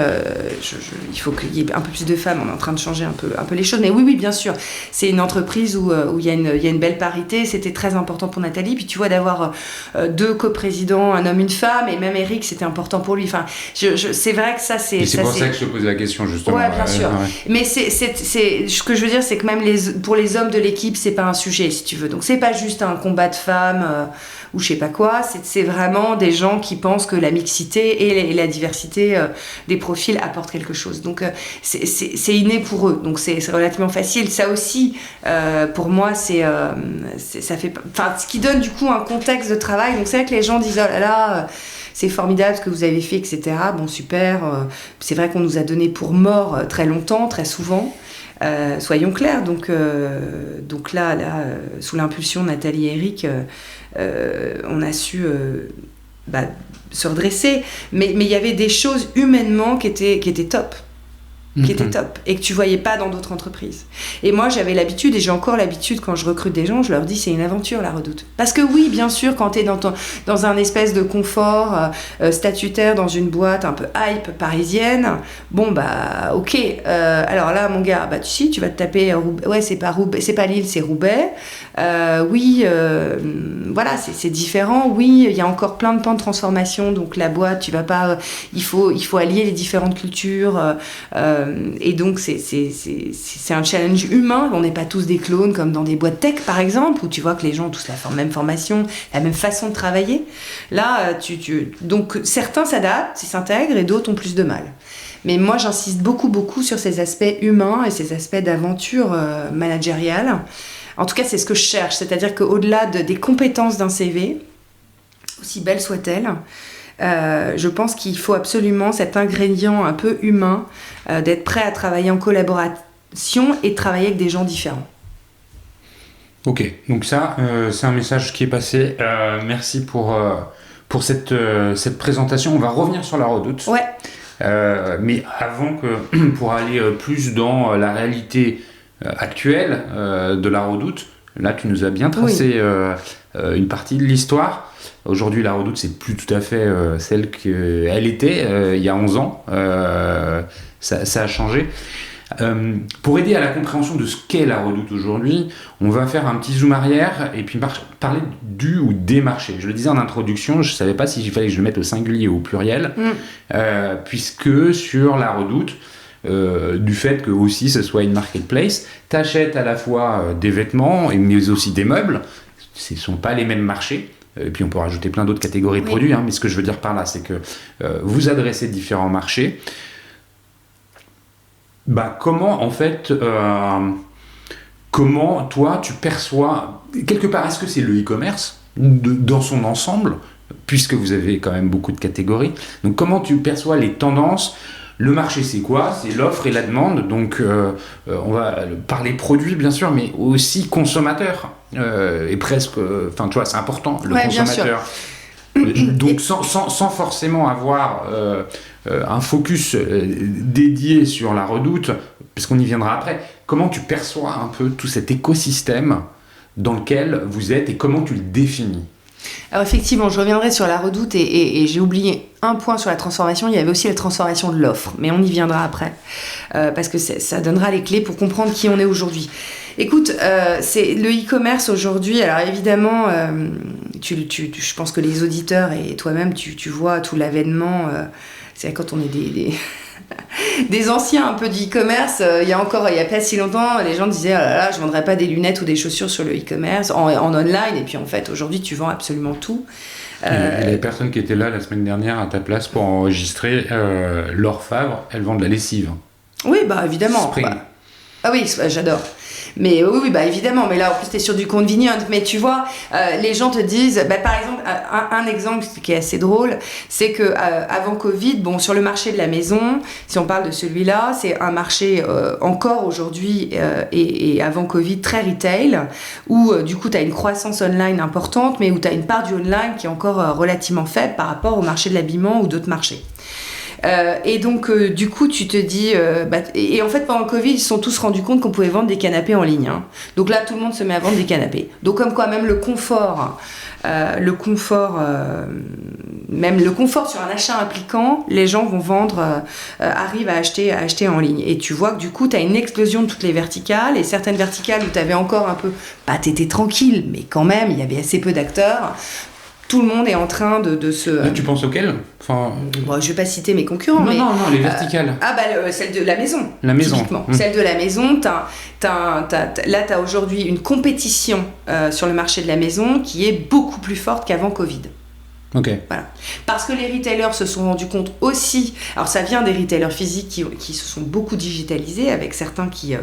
S1: il faut qu'il y ait un peu plus de femmes. On est en train de changer un peu les choses. Mais oui, bien sûr. C'est une entreprise où il y a une belle parité. C'était très important pour Nathalie. Puis tu vois, d'avoir 2 coprésidents, un homme, une femme, et même Eric, c'était important pour lui. Enfin, c'est vrai que ça, c'est...
S2: Et c'est pour ça que je te posais la question, justement.
S1: Ouais, bien sûr. Mais ce que je veux dire, c'est que même pour les hommes de l'équipe, c'est pas un sujet, si tu veux. Donc, c'est pas juste un combat de femmes ou je sais pas quoi, c'est vraiment des gens qui pensent que la mixité et la diversité des profils apportent quelque chose. Donc c'est inné pour eux, donc c'est relativement facile. Ça aussi, pour moi, ça fait... Enfin, ce qui donne du coup un contexte de travail. Donc c'est vrai que les gens disent « Oh là là, c'est formidable ce que vous avez fait, etc. Bon, super. C'est vrai qu'on nous a donné pour mort très longtemps, très souvent. Soyons clairs. Donc là, sous l'impulsion de Nathalie et Eric, on a su se redresser. Mais il y avait des choses humainement qui étaient top. Qui était top et que tu voyais pas dans d'autres entreprises. Et moi, j'avais l'habitude, et j'ai encore l'habitude quand je recrute des gens, je leur dis c'est une aventure, la Redoute. Parce que oui, bien sûr, quand tu es dans un espèce de confort statutaire, dans une boîte un peu hype parisienne, bon bah ok, alors là mon gars, bah tu sais, tu vas te taper Roubaix. Ouais, c'est pas Lille, c'est Roubaix. Voilà, c'est différent. Oui, il y a encore plein de pans de transformation, donc la boîte, tu vas pas, il faut allier les différentes cultures. Et donc c'est un challenge humain. On n'est pas tous des clones comme dans des boîtes tech par exemple, où tu vois que les gens ont tous la même formation, la même façon de travailler. Là, donc certains s'adaptent, ils s'intègrent, et d'autres ont plus de mal. Mais moi, j'insiste beaucoup sur ces aspects humains et ces aspects d'aventure managériale. En tout cas, c'est ce que je cherche, c'est-à-dire qu'au-delà des compétences d'un CV, aussi belles soient-elles, je pense qu'il faut absolument cet ingrédient un peu humain, d'être prêt à travailler en collaboration et de travailler avec des gens différents.
S2: Ok, donc ça, c'est un message qui est passé. Merci pour cette présentation. On va revenir sur la Redoute.
S1: Ouais.
S2: Mais avant pour aller plus dans la réalité actuelle de la Redoute, là tu nous as bien tracé une partie de l'histoire. Aujourd'hui, la Redoute, c'est plus tout à fait celle qu'elle était il y a 11 ans. Ça a changé. Pour aider à la compréhension de ce qu'est la Redoute aujourd'hui, on va faire un petit zoom arrière et puis parler du ou des marchés. Je le disais en introduction, je ne savais pas s'il fallait que je le mette au singulier ou au pluriel, puisque sur la Redoute, du fait que aussi ce soit une marketplace, tu achètes à la fois des vêtements mais aussi des meubles. Ce ne sont pas les mêmes marchés. Et puis on peut rajouter plein d'autres catégories de produits, mais ce que je veux dire par là, c'est que vous adressez différents marchés. Comment en fait, comment toi tu perçois, quelque part, est-ce que c'est le e-commerce dans son ensemble, puisque vous avez quand même beaucoup de catégories, donc comment tu perçois les tendances? Le marché, c'est quoi? C'est l'offre et la demande. Donc, on va parler produits, bien sûr, mais aussi consommateur. Et presque... Enfin, tu vois, c'est important, le consommateur. Donc, sans forcément avoir un focus dédié sur la Redoute, parce qu'on y viendra après, comment tu perçois un peu tout cet écosystème dans lequel vous êtes et comment tu le définis?
S1: Alors effectivement, je reviendrai sur la Redoute et j'ai oublié un point sur la transformation. Il y avait aussi la transformation de l'offre, mais on y viendra après parce que ça donnera les clés pour comprendre qui on est aujourd'hui. Écoute, c'est le e-commerce aujourd'hui. Alors évidemment, je pense que les auditeurs et toi-même, tu vois tout l'avènement. C'est quand on est des anciens un peu du e-commerce, il y a pas si longtemps, les gens disaient oh là là, je vendrais pas des lunettes ou des chaussures sur le e-commerce en online, et puis en fait aujourd'hui tu vends absolument tout.
S2: Les personnes qui étaient là la semaine dernière à ta place pour enregistrer Laure Favre, elles vendent de la lessive.
S1: Oui, évidemment. Ah oui, j'adore. Mais oui, évidemment. Mais là, en plus, t'es sur du convenient. Mais tu vois, les gens te disent... par exemple, un exemple qui est assez drôle, c'est qu'avant Covid, sur le marché de la maison, si on parle de celui-là, c'est un marché encore aujourd'hui et avant Covid très retail, où du coup, t'as une croissance online importante, mais où t'as une part du online qui est encore relativement faible par rapport au marché de l'habillement ou d'autres marchés. Et donc, du coup, tu te dis... et en fait, pendant le Covid, ils se sont tous rendus compte qu'on pouvait vendre des canapés en ligne. Hein. Donc là, tout le monde se met à vendre des canapés. Donc, comme quoi, même le confort sur un achat impliquant, les gens vont arrivent à acheter en ligne. Et tu vois que du coup, tu as une explosion de toutes les verticales. Et certaines verticales où tu avais encore un peu... t'étais tranquille, mais quand même, il y avait assez peu d'acteurs. Tout le monde est en train de se...
S2: Tu penses auquel?
S1: Je vais pas citer mes concurrents,
S2: Non, les verticales.
S1: Celle de la maison.
S2: La maison.
S1: Typiquement. Celle de la maison, là, t'as aujourd'hui une compétition sur le marché de la maison qui est beaucoup plus forte qu'avant Covid.
S2: Ok.
S1: Voilà. Parce que les retailers se sont rendus compte aussi, alors ça vient des retailers physiques qui se sont beaucoup digitalisés, avec certains qui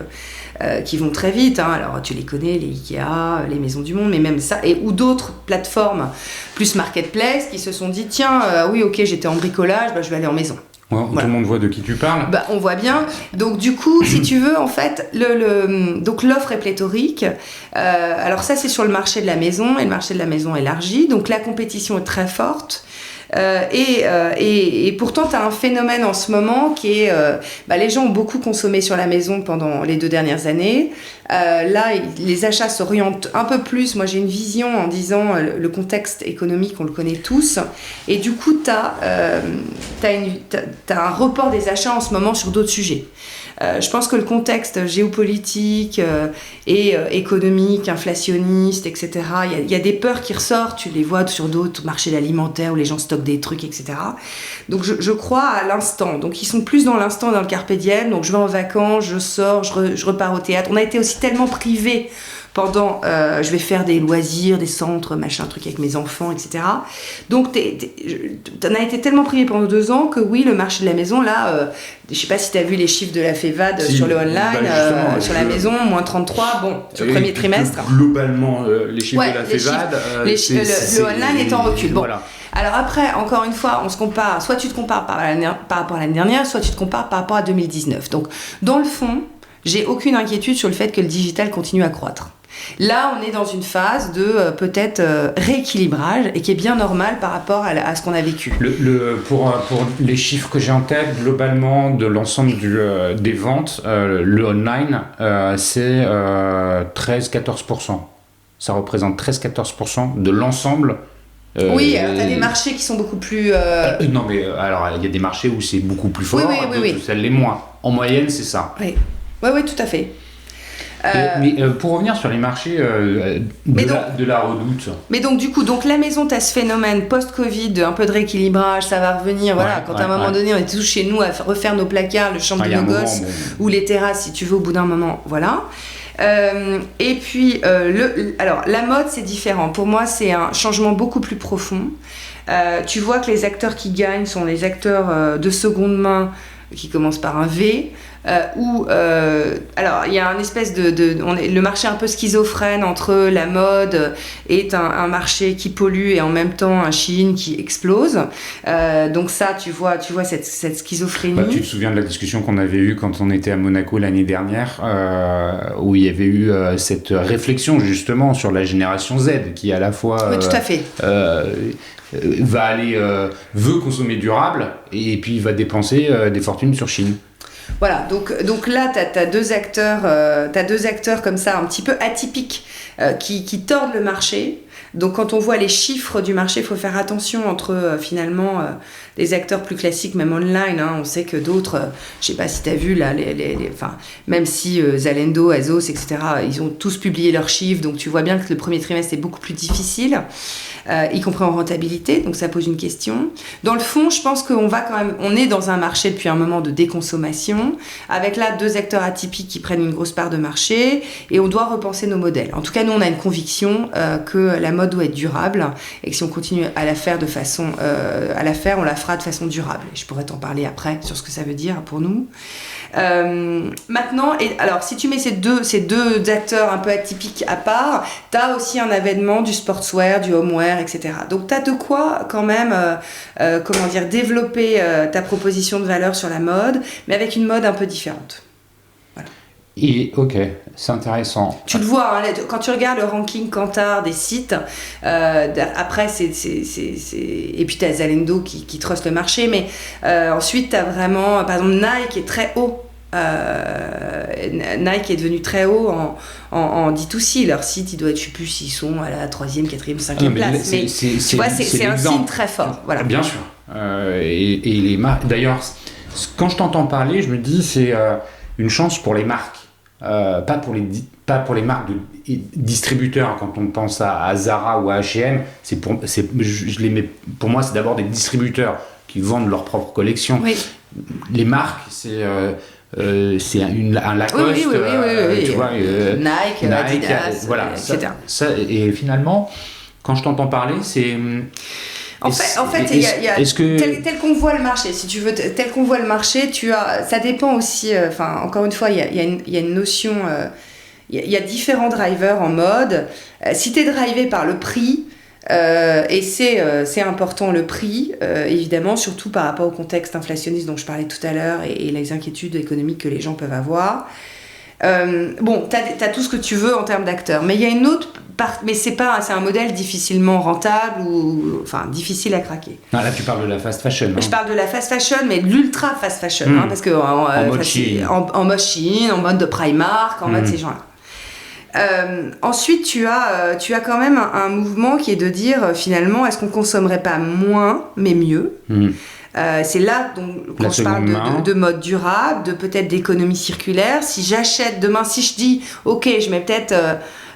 S1: vont très vite, hein. Alors tu les connais, les Ikea, les Maisons du Monde, mais même ça, ou d'autres plateformes plus marketplace qui se sont dit, tiens, oui ok, j'étais en bricolage, je vais aller en maison.
S2: Ouais,
S1: Voilà.
S2: Tout le monde voit de qui tu parles.
S1: On voit bien. Donc du coup, si tu veux, en fait, donc l'offre est pléthorique. Alors ça, c'est sur le marché de la maison, et le marché de la maison élargi. Donc la compétition est très forte. Et pourtant, tu as un phénomène en ce moment qui est... les gens ont beaucoup consommé sur la maison pendant les 2 dernières années. Là, les achats s'orientent un peu plus. Moi, j'ai une vision en disant le contexte économique, on le connaît tous. Et du coup, tu as un report des achats en ce moment sur d'autres sujets. Je pense que le contexte géopolitique et économique, inflationniste, etc., il y a des peurs qui ressortent, tu les vois sur d'autres marchés alimentaires où les gens stockent des trucs, etc. Donc je crois à l'instant. Donc ils sont plus dans l'instant, dans le carpe diem. Donc je vais en vacances, je sors, je repars au théâtre. On a été aussi tellement privés pendant, je vais faire des loisirs, des centres, machin, truc avec mes enfants, etc. Donc t'en as été tellement privé pendant 2 ans que oui, le marché de la maison, là, je sais pas si t'as vu les chiffres de la FEVAD sur le online, sur la maison, moins 33, sur le premier trimestre.
S2: Globalement, les chiffres de la FEVAD,
S1: le online est en recul. Bon.
S2: Voilà.
S1: Alors après, encore une fois, on se compare, soit tu te compares par rapport à l'année dernière, soit tu te compares par rapport à 2019. Donc, dans le fond, j'ai aucune inquiétude sur le fait que le digital continue à croître. Là, on est dans une phase de peut-être rééquilibrage et qui est bien normal par rapport à ce qu'on a vécu.
S2: Pour les chiffres que j'ai en tête, globalement, de l'ensemble des ventes, le online, c'est 13-14%. Ça représente 13-14% de l'ensemble.
S1: Oui, alors t'as des marchés qui sont beaucoup plus...
S2: Non, mais alors, il y a des marchés où c'est beaucoup plus fort, d'autres où ça l'est moins. En moyenne, c'est ça.
S1: Oui, tout à fait.
S2: Mais pour revenir sur les marchés de la Redoute.
S1: Mais donc du coup, la maison, tu as ce phénomène post-Covid, un peu de rééquilibrage, ça va revenir. Voilà, quand à un moment donné, on était tous chez nous à refaire nos placards, le chambre de nos gosses, ou les terrasses, si tu veux, au bout d'un moment, voilà. Et puis, alors la mode, c'est différent. Pour moi, c'est un changement beaucoup plus profond. Tu vois que les acteurs qui gagnent sont les acteurs de seconde main qui commencent par un V. Alors il y a un espèce le marché un peu schizophrène entre la mode est un marché qui pollue et en même temps un Chine qui explose. Donc ça, tu vois cette schizophrénie.
S2: Tu te souviens de la discussion qu'on avait eue quand on était à Monaco l'année dernière, où il y avait eu cette réflexion justement sur la génération Z qui à la fois
S1: oui, tout à fait.
S2: veut consommer durable et puis va dépenser des fortunes sur Chine.
S1: Voilà, donc là, t'as 2 acteurs comme ça, un petit peu atypiques, qui tordent le marché. Donc quand on voit les chiffres du marché, il faut faire attention entre finalement des acteurs plus classiques, même online. Hein, on sait que d'autres, je sais pas si tu as vu, là, même si Zalando, Azos, etc., ils ont tous publié leurs chiffres, donc tu vois bien que le premier trimestre est beaucoup plus difficile, y compris en rentabilité, donc ça pose une question. Dans le fond, je pense on est dans un marché depuis un moment de déconsommation, avec là 2 acteurs atypiques qui prennent une grosse part de marché, et on doit repenser nos modèles. En tout cas, nous, on a une conviction que la mode doit être durable, et que si on continue à la faire on la fera de façon durable. Et je pourrais t'en parler après sur ce que ça veut dire pour nous. Maintenant, alors si tu mets ces deux acteurs un peu atypiques à part, tu as aussi un avènement du sportswear, du homeware, etc. Donc tu as de quoi quand même développer ta proposition de valeur sur la mode, mais avec une mode un peu différente. Voilà.
S2: Et ok, c'est intéressant.
S1: Tu le vois, hein, quand tu regardes le ranking Kantar des sites, après et puis tu as Zalando qui truste le marché, mais ensuite tu as vraiment, par exemple Nike est très haut. Nike est devenu très haut en D2C. Leur site, il doit être, je sais plus s'ils sont à la 3e, 4e, 5e place. Mais tu vois, c'est un signe très fort. Voilà.
S2: Bien sûr. Et les marques. D'ailleurs, quand je t'entends parler, je me dis c'est une chance pour les marques. Pas pour les marques de distributeurs. Quand on pense à Zara ou à H&M, je les mets, pour moi, c'est d'abord des distributeurs qui vendent leur propre collection. Oui. Les marques, c'est un Lacoste,
S1: oui.
S2: Tu vois,
S1: Nike, Adidas,
S2: voilà,
S1: etc.
S2: Ça, et finalement, quand je t'entends parler, c'est...
S1: En fait, il y a tel qu'on voit le marché, si tu veux, tel qu'on voit le marché, ça dépend aussi, encore une fois, il y a une notion, il y a différents drivers en mode. Si tu es drivé par le prix, et c'est important le prix, évidemment, surtout par rapport au contexte inflationniste dont je parlais tout à l'heure et les inquiétudes économiques que les gens peuvent avoir. T'as tout ce que tu veux en termes d'acteurs, mais il y a une autre mais c'est un modèle difficilement rentable ou difficile à craquer.
S2: Non, là tu parles de la fast fashion.
S1: Je parle de la fast fashion, mais de l'ultra fast fashion, parce que en mode Shein, en mode de Primark, en mode ces gens-là. Ensuite, tu as quand même un mouvement qui est de dire finalement, est-ce qu'on consommerait pas moins mais mieux? C'est là quand je parle de mode durable, de peut-être d'économie circulaire. Si j'achète demain, si je dis ok, je mets peut-être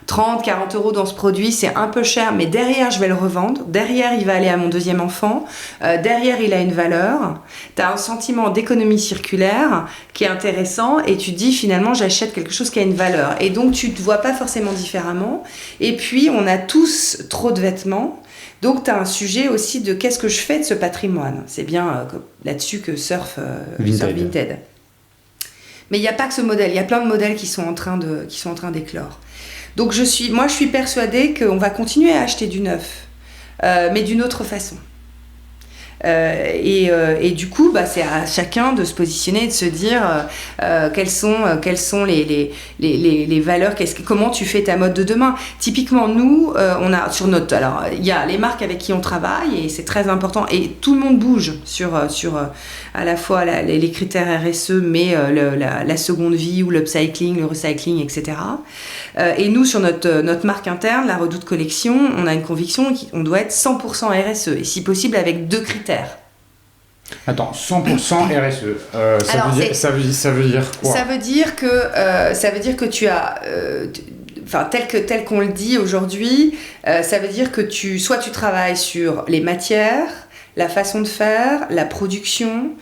S1: 30, 40 euros dans ce produit, c'est un peu cher, mais derrière je vais le revendre, derrière il va aller à mon deuxième enfant, derrière il a une valeur, tu as un sentiment d'économie circulaire qui est intéressant et tu dis finalement j'achète quelque chose qui a une valeur et donc tu te vois pas forcément différemment. Et puis on a tous trop de vêtements. Donc, tu as un sujet aussi de qu'est-ce que je fais de ce patrimoine. C'est bien là-dessus que surfe Vinted. Mais il n'y a pas que ce modèle. Il y a plein de modèles qui sont en train d'éclore. Donc, je suis persuadée qu'on va continuer à acheter du neuf, mais d'une autre façon. Et du coup, c'est à chacun de se positionner et de se dire quelles sont les valeurs, comment tu fais ta mode de demain. Typiquement, nous, on a sur notre... Alors, il y a les marques avec qui on travaille et c'est très important. Et tout le monde bouge sur à la fois les critères RSE, mais la seconde vie ou l'upcycling, le recycling, etc. Et nous, sur notre marque interne, la Redoute Collection, on a une conviction qu'on doit être 100% RSE. Et si possible, avec 2 critères.
S2: Attends, 100% RSE, ça veut dire quoi? Ça veut dire
S1: que tu as, tel qu'on le dit aujourd'hui, ça veut dire que tu travailles sur les matières, la façon de faire, la production.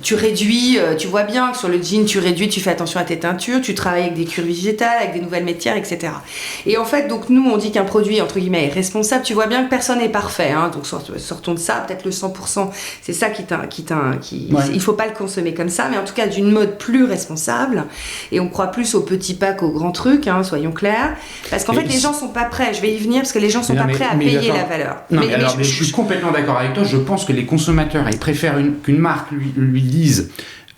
S1: Tu réduis, tu vois bien que sur le jean, tu fais attention à tes teintures, tu travailles avec des cures végétales, avec des nouvelles matières, etc. Et en fait, donc nous, on dit qu'un produit, entre guillemets, est responsable. Tu vois bien que personne n'est parfait, hein, donc sortons de ça, peut-être le 100%, c'est ça il faut pas le consommer comme ça, mais en tout cas d'une mode plus responsable. Et on croit plus aux petits packs, aux grands trucs, hein, soyons clairs, parce qu'en fait, les gens sont pas prêts. Je vais y venir parce que les gens sont pas prêts à payer la valeur.
S2: Non, mais je suis complètement d'accord avec toi. Je pense que les consommateurs, ils préfèrent qu'une marque lui dise,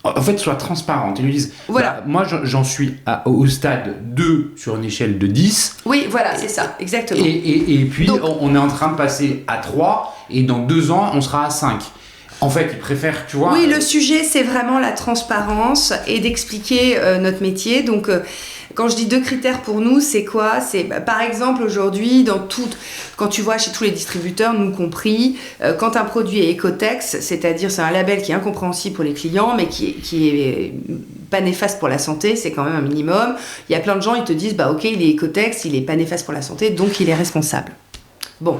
S2: en fait, soit transparente et lui dise, voilà. Moi j'en suis au stade 2 sur une échelle de 10.
S1: Oui, voilà, c'est ça, exactement.
S2: Et puis donc, on est en train de passer à 3 et dans 2 ans on sera à 5. En fait, ils préfèrent, tu vois...
S1: Oui, le sujet, c'est vraiment la transparence et d'expliquer notre métier. Donc, quand je dis 2 critères pour nous, c'est quoi ? C'est, par exemple, aujourd'hui, quand tu vois chez tous les distributeurs, nous compris, quand un produit est Ecotex, c'est-à-dire c'est un label qui est incompréhensible pour les clients, mais qui est pas néfaste pour la santé, c'est quand même un minimum. Il y a plein de gens, ils te disent, ok, il est Ecotex, il est pas néfaste pour la santé, donc il est responsable. Bon.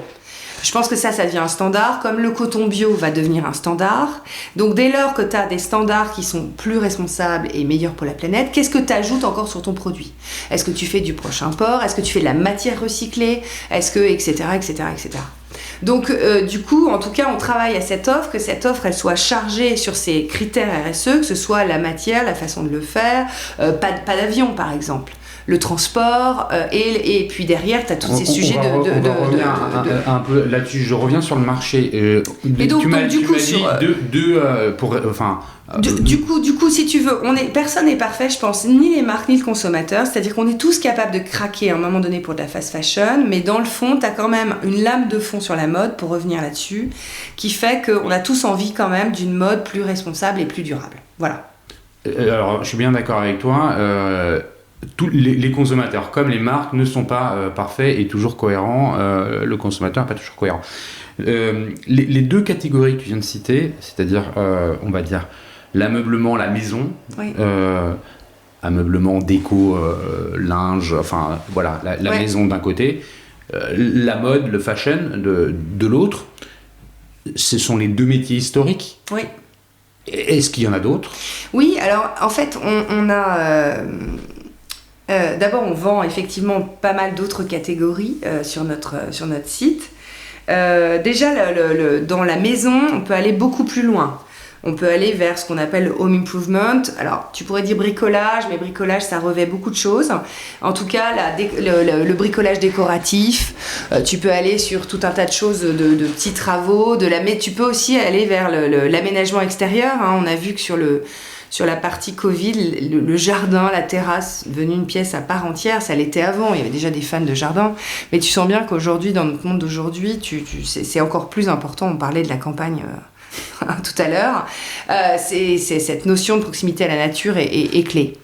S1: Je pense que ça devient un standard, comme le coton bio va devenir un standard. Donc dès lors que tu as des standards qui sont plus responsables et meilleurs pour la planète, qu'est-ce que tu ajoutes encore sur ton produit ? Est-ce que tu fais du prochain port ? Est-ce que tu fais de la matière recyclée ? Est-ce que, etc., etc., etc. Donc du coup, en tout cas, on travaille à cette offre, que cette offre, elle soit chargée sur ces critères RSE, que ce soit la matière, la façon de le faire, pas d'avion par exemple. Le transport, et puis derrière, tu as tous ces sujets
S2: un peu là-dessus. Je reviens sur le marché.
S1: Du coup, si tu veux, personne n'est parfait, je pense, ni les marques, ni le consommateur. C'est-à-dire qu'on est tous capables de craquer à un moment donné pour de la fast fashion, mais dans le fond, tu as quand même une lame de fond sur la mode, pour revenir là-dessus, qui fait qu'on a tous envie quand même d'une mode plus responsable et plus durable. Voilà.
S2: Alors, je suis bien d'accord avec toi. Tous les consommateurs comme les marques ne sont pas parfaits et toujours cohérents. Le consommateur n'est pas toujours cohérent. Les 2 catégories que tu viens de citer, c'est-à-dire, on va dire, l'ameublement, la maison, oui. Ameublement, déco, linge, enfin voilà, la maison d'un côté, la mode, le fashion de l'autre, ce sont les 2 métiers historiques.
S1: Oui.
S2: Est-ce qu'il y en a d'autres ?
S1: Oui, alors en fait, on a... d'abord, on vend effectivement pas mal d'autres catégories sur notre site. Déjà, dans la maison, on peut aller beaucoup plus loin. On peut aller vers ce qu'on appelle le home improvement. Alors, tu pourrais dire bricolage, mais bricolage, ça revêt beaucoup de choses. En tout cas, le bricolage décoratif, tu peux aller sur tout un tas de choses, de petits travaux, mais tu peux aussi aller vers l'aménagement extérieur. Hein. On a vu que sur la partie Covid, le jardin, la terrasse, devenue une pièce à part entière, ça l'était avant, il y avait déjà des fans de jardin, mais tu sens bien qu'aujourd'hui, dans notre monde d'aujourd'hui, c'est encore plus important, on parlait de la campagne tout à l'heure, c'est cette notion de proximité à la nature est clé.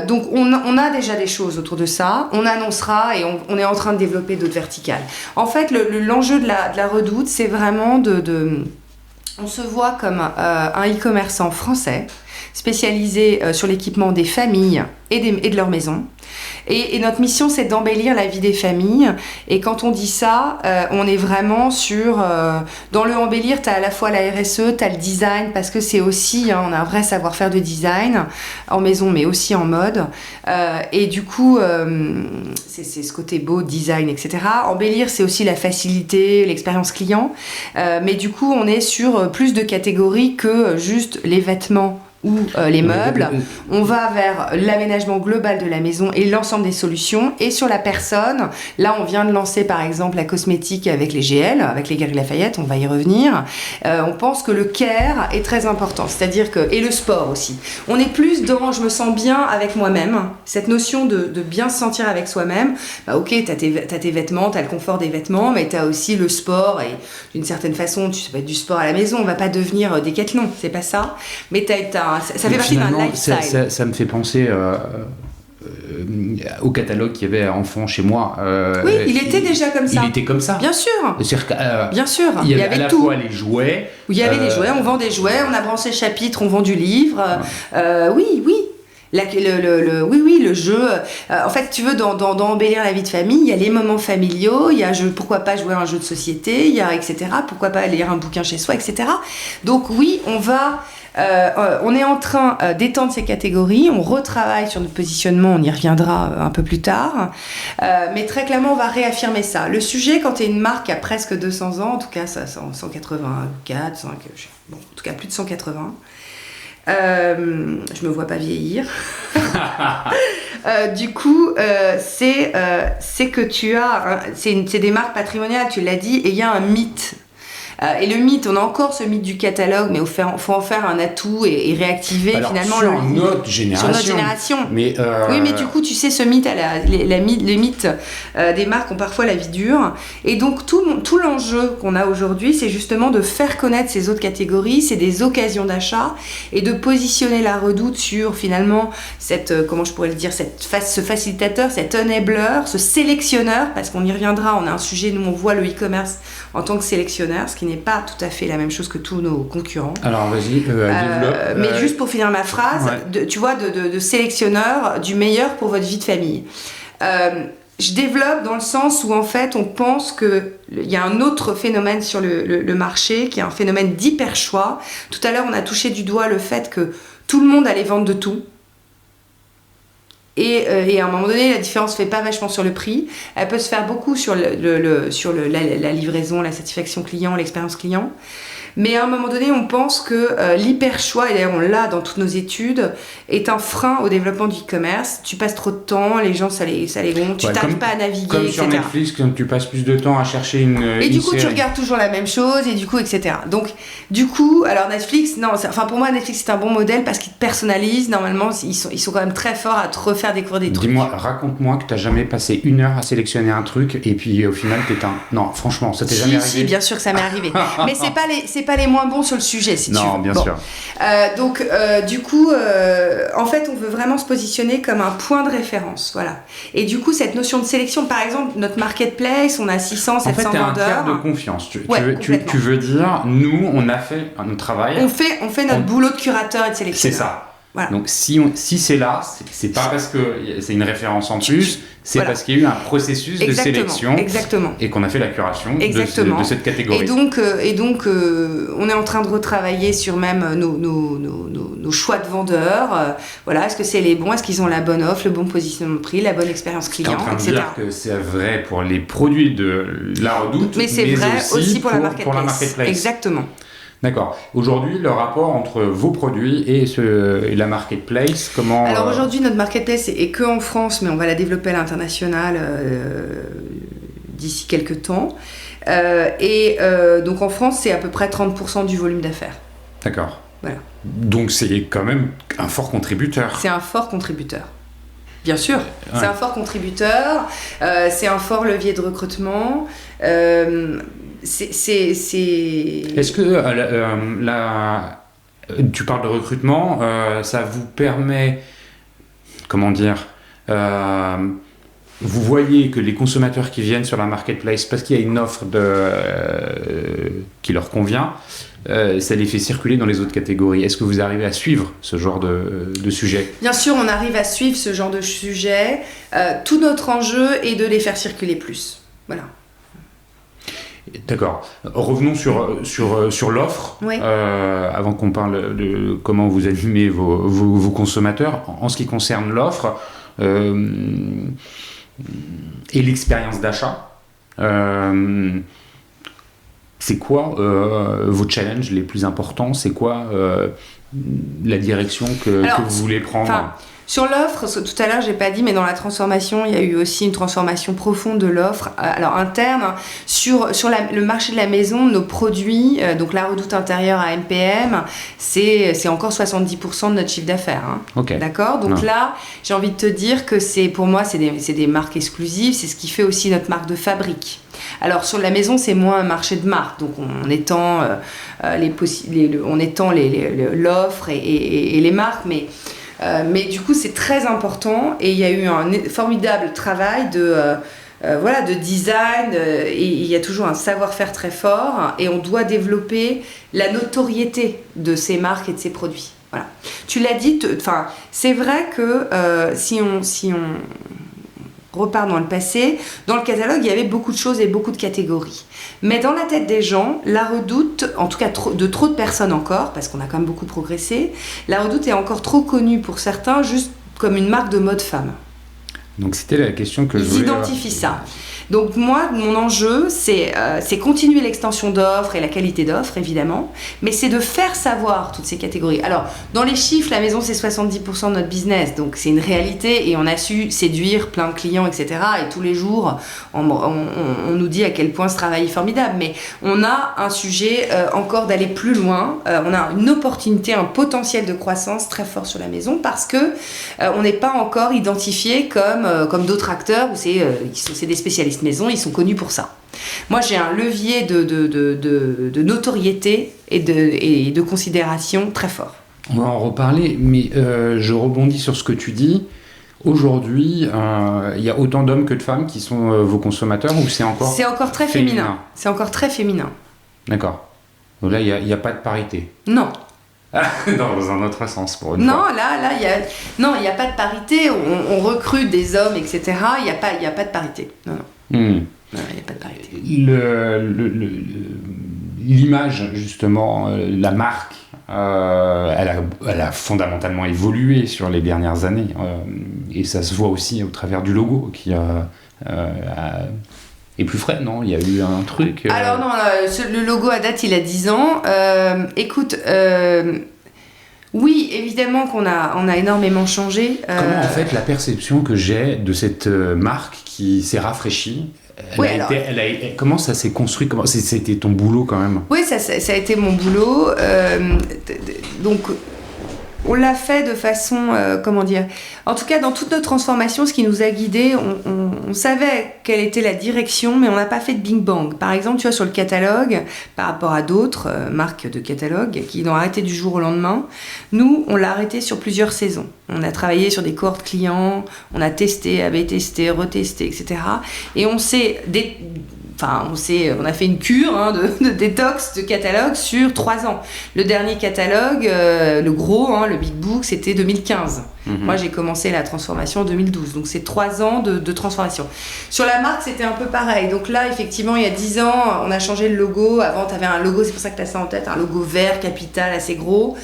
S1: Donc on a déjà des choses autour de ça, on annoncera et on est en train de développer d'autres verticales. En fait, l'enjeu de la Redoute, c'est vraiment on se voit comme un e-commerçant français spécialisé sur l'équipement des familles et de leurs maisons. Et notre mission, c'est d'embellir la vie des familles. Et quand on dit ça, on est vraiment dans le embellir, tu as à la fois la RSE, tu as le design, parce que c'est aussi, on a un vrai savoir-faire de design en maison, mais aussi en mode. Et du coup, c'est ce côté beau, design, etc. Embellir, c'est aussi la facilité, l'expérience client. Mais du coup, on est sur plus de catégories que juste les vêtements ou les meubles. On va vers l'aménagement global de la maison et l'ensemble des solutions. Et sur la personne, là on vient de lancer par exemple la cosmétique avec les GL, avec les Galeries Lafayette, on va y revenir. On pense que le care est très important, c'est-à-dire et le sport aussi. On est plus dans je me sens bien avec moi-même, cette notion de bien se sentir avec soi-même. Bah ok, t'as tes vêtements, t'as le confort des vêtements, mais t'as aussi le sport et d'une certaine façon, ça peut être du sport à la maison, on va pas devenir Décathlon, c'est pas ça. Mais ça fait partie d'un lifestyle.
S2: Ça me fait penser au catalogue qu'il y avait enfant chez moi.
S1: Oui, il était déjà comme ça.
S2: Il était comme ça.
S1: Bien sûr. Bien sûr.
S2: Il y avait à la
S1: tout.
S2: fois les jouets.
S1: Il y avait les jouets, on vend des jouets, on a branché chapitre, on vend du livre. Oui. Le jeu. En fait, tu veux, dans embellir la vie de famille, il y a les moments familiaux, il y a pourquoi pas jouer à un jeu de société, il y a etc. Pourquoi pas lire un bouquin chez soi, etc. Donc oui, on est en train d'étendre ces catégories, on retravaille sur notre positionnement, on y reviendra un peu plus tard, mais très clairement on va réaffirmer ça. Le sujet, quand tu es une marque à presque 200 ans, en tout cas ça, 184, 5, en tout cas plus de 180, je me vois pas vieillir. Du coup, c'est que tu as, c'est des marques patrimoniales, tu l'as dit, et il y a un mythe. Et le mythe, on a encore ce mythe du catalogue, mais il faut en faire un atout et réactiver finalement
S2: sur notre génération. Mais
S1: oui, mais du coup, tu sais, ce mythe, les mythes des marques ont parfois la vie dure. Et donc, tout l'enjeu qu'on a aujourd'hui, c'est justement de faire connaître ces autres catégories, c'est des occasions d'achat, et de positionner la Redoute sur finalement comment je pourrais le dire, ce facilitateur, cet enabler, ce sélectionneur, parce qu'on y reviendra, on a un sujet, nous on voit le e-commerce en tant que sélectionneur, ce qui n'est pas tout à fait la même chose que tous nos concurrents.
S2: Alors vas-y, développe.
S1: Mais juste pour finir ma phrase, tu vois, de sélectionneur du meilleur pour votre vie de famille. Je développe dans le sens où en fait on pense qu'il y a un autre phénomène sur le marché, qui est un phénomène d'hyper choix. Tout à l'heure on a touché du doigt le fait que tout le monde allait vendre de tout. Et à un moment donné, la différence ne fait pas vachement sur le prix. Elle peut se faire beaucoup sur la livraison, la satisfaction client, l'expérience client. Mais à un moment donné, on pense que l'hyper choix, et d'ailleurs on l'a dans toutes nos études, est un frein au développement du e-commerce. Tu passes trop de temps, les gens ça les gonfle, tu n'arrives pas à naviguer,
S2: comme
S1: etc.
S2: Comme sur Netflix, quand tu passes plus de temps à chercher une
S1: Et du coup,
S2: série.
S1: tu regardes toujours la même chose, et du coup, etc. Donc, du coup, alors Netflix, pour moi, Netflix c'est un bon modèle parce qu'ils te personnalisent. Normalement, ils sont quand même très forts à te refaire découvrir des trucs.
S2: Dis-moi, raconte-moi que tu n'as jamais passé 1 heure à sélectionner un truc, et puis au final, Non, franchement, ça t'est jamais arrivé?
S1: Si, bien sûr que ça m'est arrivé. Mais c'est pas les moins bons sur le sujet, si tu veux.
S2: Non, bien sûr.
S1: Donc, du coup, en fait, on veut vraiment se positionner comme un point de référence, voilà. Et du coup, cette notion de sélection, par exemple, notre marketplace, on a 600, 700 vendeurs.
S2: En fait, t'es un tiers de confiance. Tu veux dire, nous, on a fait notre travail.
S1: On fait notre boulot de curateur et de sélectionneur.
S2: C'est ça.
S1: Voilà.
S2: Donc si c'est là, c'est pas parce que c'est une référence en plus, c'est parce qu'il y a eu un processus de sélection et qu'on a fait la curation de cette catégorie.
S1: Et donc, on est en train de retravailler sur même nos choix de vendeurs. Voilà, est-ce que c'est les bons, est-ce qu'ils ont la bonne offre, le bon positionnement de prix, la bonne expérience client,
S2: etc. Tu es en train de
S1: etc.
S2: dire que c'est vrai pour les produits de la Redoute,
S1: mais c'est vrai aussi pour la marketplace. Exactement.
S2: D'accord. Aujourd'hui, le rapport entre vos produits et la marketplace, comment...
S1: Alors aujourd'hui, notre marketplace est que en France, mais on va la développer à l'international d'ici quelques temps. Donc en France, c'est à peu près 30% du volume d'affaires.
S2: D'accord.
S1: Voilà.
S2: Donc c'est quand même un fort contributeur.
S1: C'est un fort contributeur. Bien sûr, c'est un fort contributeur, c'est un fort levier de recrutement.
S2: Est-ce que tu parles de recrutement, ça vous permet, comment dire, vous voyez que les consommateurs qui viennent sur la marketplace parce qu'il y a une offre qui leur convient, ça les fait circuler dans les autres catégories. Est-ce que vous arrivez à suivre ce genre de sujet ?
S1: Bien sûr, on arrive à suivre ce genre de sujet. Tout notre enjeu est de les faire circuler plus. Voilà.
S2: D'accord. Revenons sur l'offre,
S1: oui.
S2: Avant qu'on parle de comment vous animez vos consommateurs. En ce qui concerne l'offre et l'expérience d'achat, c'est quoi vos challenges les plus importants ? C'est quoi la direction que vous voulez prendre ?
S1: Sur l'offre, tout à l'heure, j'ai pas dit, mais dans la transformation, il y a eu aussi une transformation profonde de l'offre, alors interne, sur le marché de la maison, nos produits, donc la Redoute intérieure à MPM, c'est encore 70% de notre chiffre d'affaires. Hein.
S2: Okay.
S1: D'accord ? Donc là, j'ai envie de te dire que pour moi, c'est des marques exclusives, c'est ce qui fait aussi notre marque de fabrique. Alors sur la maison, c'est moins un marché de marque, donc on étend l'offre et les marques, mais du coup, c'est très important et il y a eu un formidable travail de design et il y a toujours un savoir-faire très fort et on doit développer la notoriété de ces marques et de ces produits. Voilà. Tu l'as dit, c'est vrai que si on repart dans le passé, dans le catalogue, il y avait beaucoup de choses et beaucoup de catégories. Mais dans la tête des gens, la Redoute, en tout cas de trop de personnes encore, parce qu'on a quand même beaucoup progressé, la Redoute est encore trop connue pour certains juste comme une marque de mode femme.
S2: Donc c'était la question que je voulais...
S1: Ils identifient ça. Donc moi, mon enjeu, c'est continuer l'extension d'offres et la qualité d'offres, évidemment, mais c'est de faire savoir toutes ces catégories. Alors, dans les chiffres, la maison, c'est 70% de notre business, donc c'est une réalité, et on a su séduire plein de clients, etc. Et tous les jours, on nous dit à quel point ce travail est formidable, mais on a un sujet encore d'aller plus loin, on a une opportunité, un potentiel de croissance très fort sur la maison, parce que on n'est pas encore identifié comme d'autres acteurs, où c'est des spécialistes maison, ils sont connus pour ça. Moi, j'ai un levier de notoriété et de considération très fort.
S2: On va en reparler, mais je rebondis sur ce que tu dis. Aujourd'hui, il y a autant d'hommes que de femmes qui sont vos consommateurs ou c'est encore
S1: très féminin. C'est encore très féminin.
S2: D'accord. Donc là, il n'y a pas de parité.
S1: Non.
S2: Dans un autre sens, pour une
S1: fois.
S2: Non,
S1: il n'y a pas de parité. On recrute des hommes, etc. Il n'y a pas de parité. Non. Non, il n'y a pas de parité.
S2: L'image, justement, la marque, elle a fondamentalement évolué sur les dernières années. Et ça se voit aussi au travers du logo qui est plus frais, non ? Il y a eu un truc...
S1: Alors non, le logo à date, il a 10 ans. Écoute... Oui, évidemment qu'on a énormément changé.
S2: Comment en fait la perception que j'ai de cette marque qui s'est rafraîchie, comment ça s'est construit ? C'était ton boulot quand même ?
S1: Oui, ça a été mon boulot. Donc on l'a fait de façon, en tout cas dans toute notre transformation, ce qui nous a guidés, on savait quelle était la direction, mais on n'a pas fait de bing bang. Par exemple, tu vois, sur le catalogue, par rapport à d'autres marques de catalogue qui l'ont arrêté du jour au lendemain, nous, on l'a arrêté sur plusieurs saisons. On a travaillé sur des cohortes clients, on a testé, avait testé, retesté, etc. Et on s'est... on a fait une cure de détox de catalogue sur 3 ans. Le dernier catalogue, le gros, le Big Book, c'était 2015. Moi, j'ai commencé la transformation en 2012. Donc, c'est 3 ans de transformation. Sur la marque, c'était un peu pareil. Donc là, effectivement, il y a 10 ans, on a changé le logo. Avant, tu avais un logo, c'est pour ça que tu as ça en tête, un logo vert, capital, assez gros.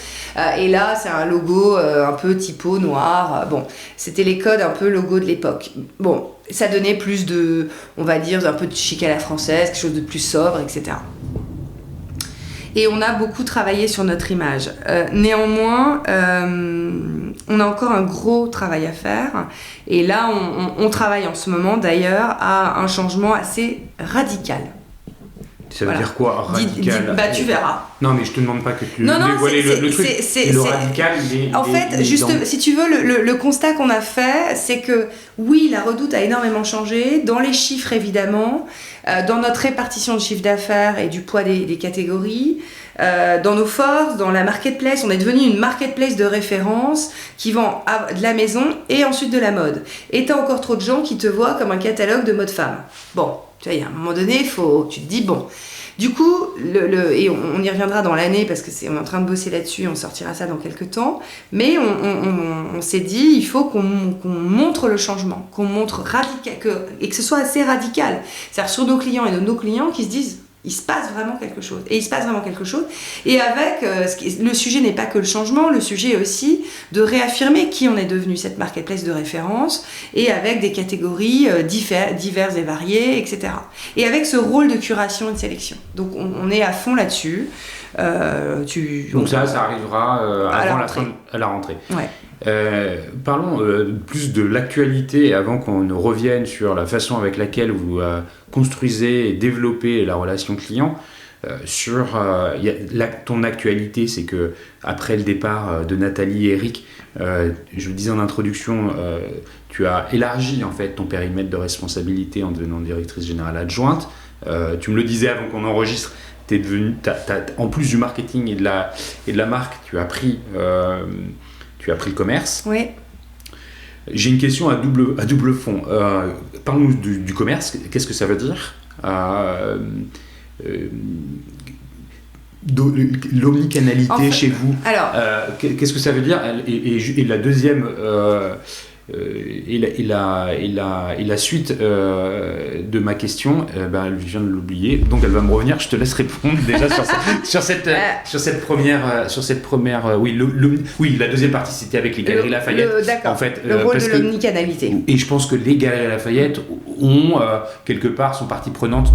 S1: Et là, c'est un logo un peu typo, noir. Bon, c'était les codes un peu logo de l'époque. Bon, ça donnait plus de, on va dire, un peu de chic à la française, quelque chose de plus sobre, etc. Et on a beaucoup travaillé sur notre image. Néanmoins, on a encore un gros travail à faire. Et là, on travaille en ce moment, d'ailleurs, à un changement assez radical.
S2: Ça veut dire quoi, radical?
S1: Tu verras.
S2: Non, mais je te demande pas que tu dévoiles le truc. Le radical,
S1: si tu veux, le constat qu'on a fait, c'est que oui, la Redoute a énormément changé, dans les chiffres évidemment, dans notre répartition de chiffre d'affaires et du poids des catégories, dans nos forces, dans la marketplace. On est devenu une marketplace de référence qui vend de la maison et ensuite de la mode. Et t'as encore trop de gens qui te voient comme un catalogue de mode femme. Bon, tu vois, il y a un moment donné, tu te dis, bon. Du coup, et on y reviendra dans l'année parce on est en train de bosser là-dessus, on sortira ça dans quelques temps, mais on s'est dit, il faut qu'on montre le changement, qu'on montre radical, et que ce soit assez radical. C'est-à-dire sur nos clients et nos clients qui se disent, il se passe vraiment quelque chose. Et il se passe vraiment quelque chose. Et avec, le sujet n'est pas que le changement, le sujet est aussi de réaffirmer qui on est devenu, cette marketplace de référence, et avec des catégories diverses et variées, etc. Et avec ce rôle de curation et de sélection. Donc on est à fond là-dessus.
S2: Donc ça arrivera à la rentrée.
S1: Ouais.
S2: Parlons plus de l'actualité avant qu'on ne revienne sur la façon avec laquelle vous construisez et développez la relation client. Ton actualité, c'est que après le départ de Nathalie et Eric, je vous disais en introduction, tu as élargi en fait ton périmètre de responsabilité en devenant directrice générale adjointe. Tu me le disais avant qu'on enregistre. En plus du marketing et de la marque, tu as pris le commerce.
S1: Oui.
S2: J'ai une question à double fond. Parle-nous du commerce. Qu'est-ce que ça veut dire? L'omnicanalité chez vous. Alors, qu'est-ce que ça veut dire? Et la deuxième... Et la suite de ma question, elle vient de l'oublier, donc elle va me revenir. Je te laisse répondre déjà sur cette première. Oui, la deuxième partie c'était avec les Galeries Lafayette.
S1: D'accord. En fait, le rôle de l'omnicanalité.
S2: Et je pense que les Galeries Lafayette quelque part sont partie prenante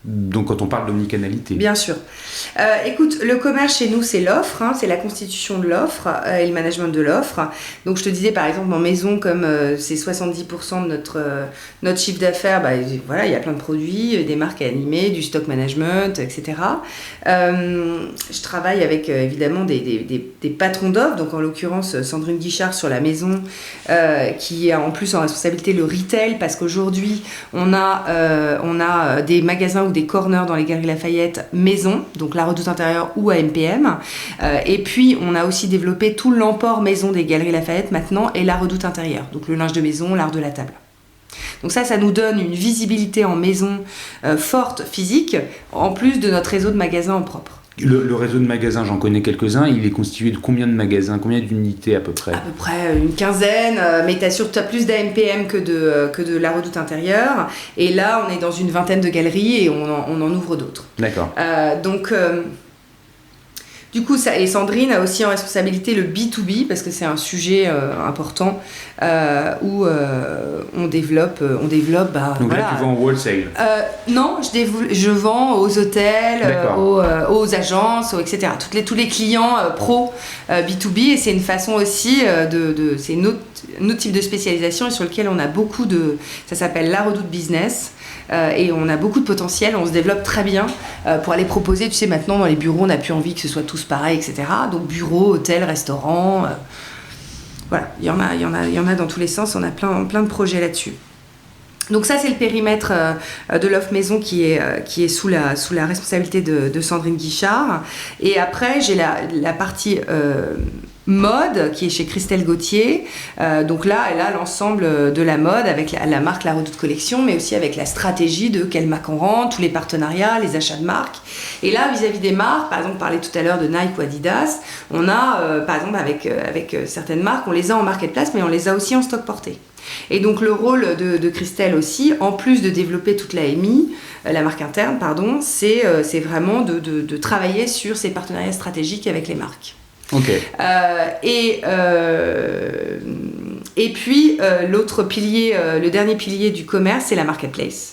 S2: donc quand on parle d'omnicanalité.
S1: Bien sûr. Écoute, le commerce chez nous, c'est l'offre, c'est la constitution de l'offre et le management de l'offre. Donc je te disais par exemple en maison, comme c'est 70% de notre chiffre d'affaires, il y a plein de produits, des marques à animer, du stock management, etc. Je travaille avec évidemment des patrons d'offres, donc en l'occurrence Sandrine Guichard sur la maison, qui a en plus en responsabilité le retail, parce qu'aujourd'hui on a des magasins ou des corners dans les Galeries Lafayette maison, donc la Redoute intérieure ou à MPM. Et puis, on a aussi développé tout l'emport maison des Galeries Lafayette maintenant et la Redoute intérieure, donc le linge de maison, l'art de la table. Donc ça nous donne une visibilité en maison forte, physique, en plus de notre réseau de magasins en propre.
S2: Le réseau de magasins, j'en connais quelques-uns. Il est constitué de combien de magasins, combien d'unités à peu près? À
S1: peu près une quinzaine, mais t'as plus d'AMPM que de la Redoute intérieure. Et là, on est dans une vingtaine de galeries et on en ouvre d'autres.
S2: D'accord.
S1: Du coup, ça, et Sandrine a aussi en responsabilité le B2B, parce que c'est un sujet important où on développe.
S2: Donc là, tu vends au wholesale?
S1: Non, je vends aux hôtels, aux agences, etc. Tous les clients pro B2B, et c'est une façon aussi c'est une autre type de spécialisation et sur lequel on a beaucoup de. Ça s'appelle la Redoute Business. Et on a beaucoup de potentiel, on se développe très bien pour aller proposer, tu sais, maintenant dans les bureaux on n'a plus envie que ce soit tous pareils, etc. Donc bureaux, hôtels, restaurants, voilà, il y en a dans tous les sens, on a plein de projets là-dessus. Donc ça c'est le périmètre de l'offre maison qui est sous la responsabilité de Sandrine Guichard. Et après j'ai la partie mode qui est chez Christelle Gauthier. Donc là, elle a l'ensemble de la mode avec la marque La Redoute Collection, mais aussi avec la stratégie de quelle marque on rentre, tous les partenariats, les achats de marques. Et là, vis-à-vis des marques, par exemple, on parlait tout à l'heure de Nike ou Adidas, on a, par exemple, avec certaines marques, on les a en marketplace, mais on les a aussi en stock porté. Et donc le rôle de Christelle aussi, en plus de développer toute la MI, la marque interne, pardon, c'est vraiment de travailler sur ces partenariats stratégiques avec les marques.
S2: Ok.
S1: Et puis l'autre pilier, le dernier pilier du commerce, c'est la marketplace.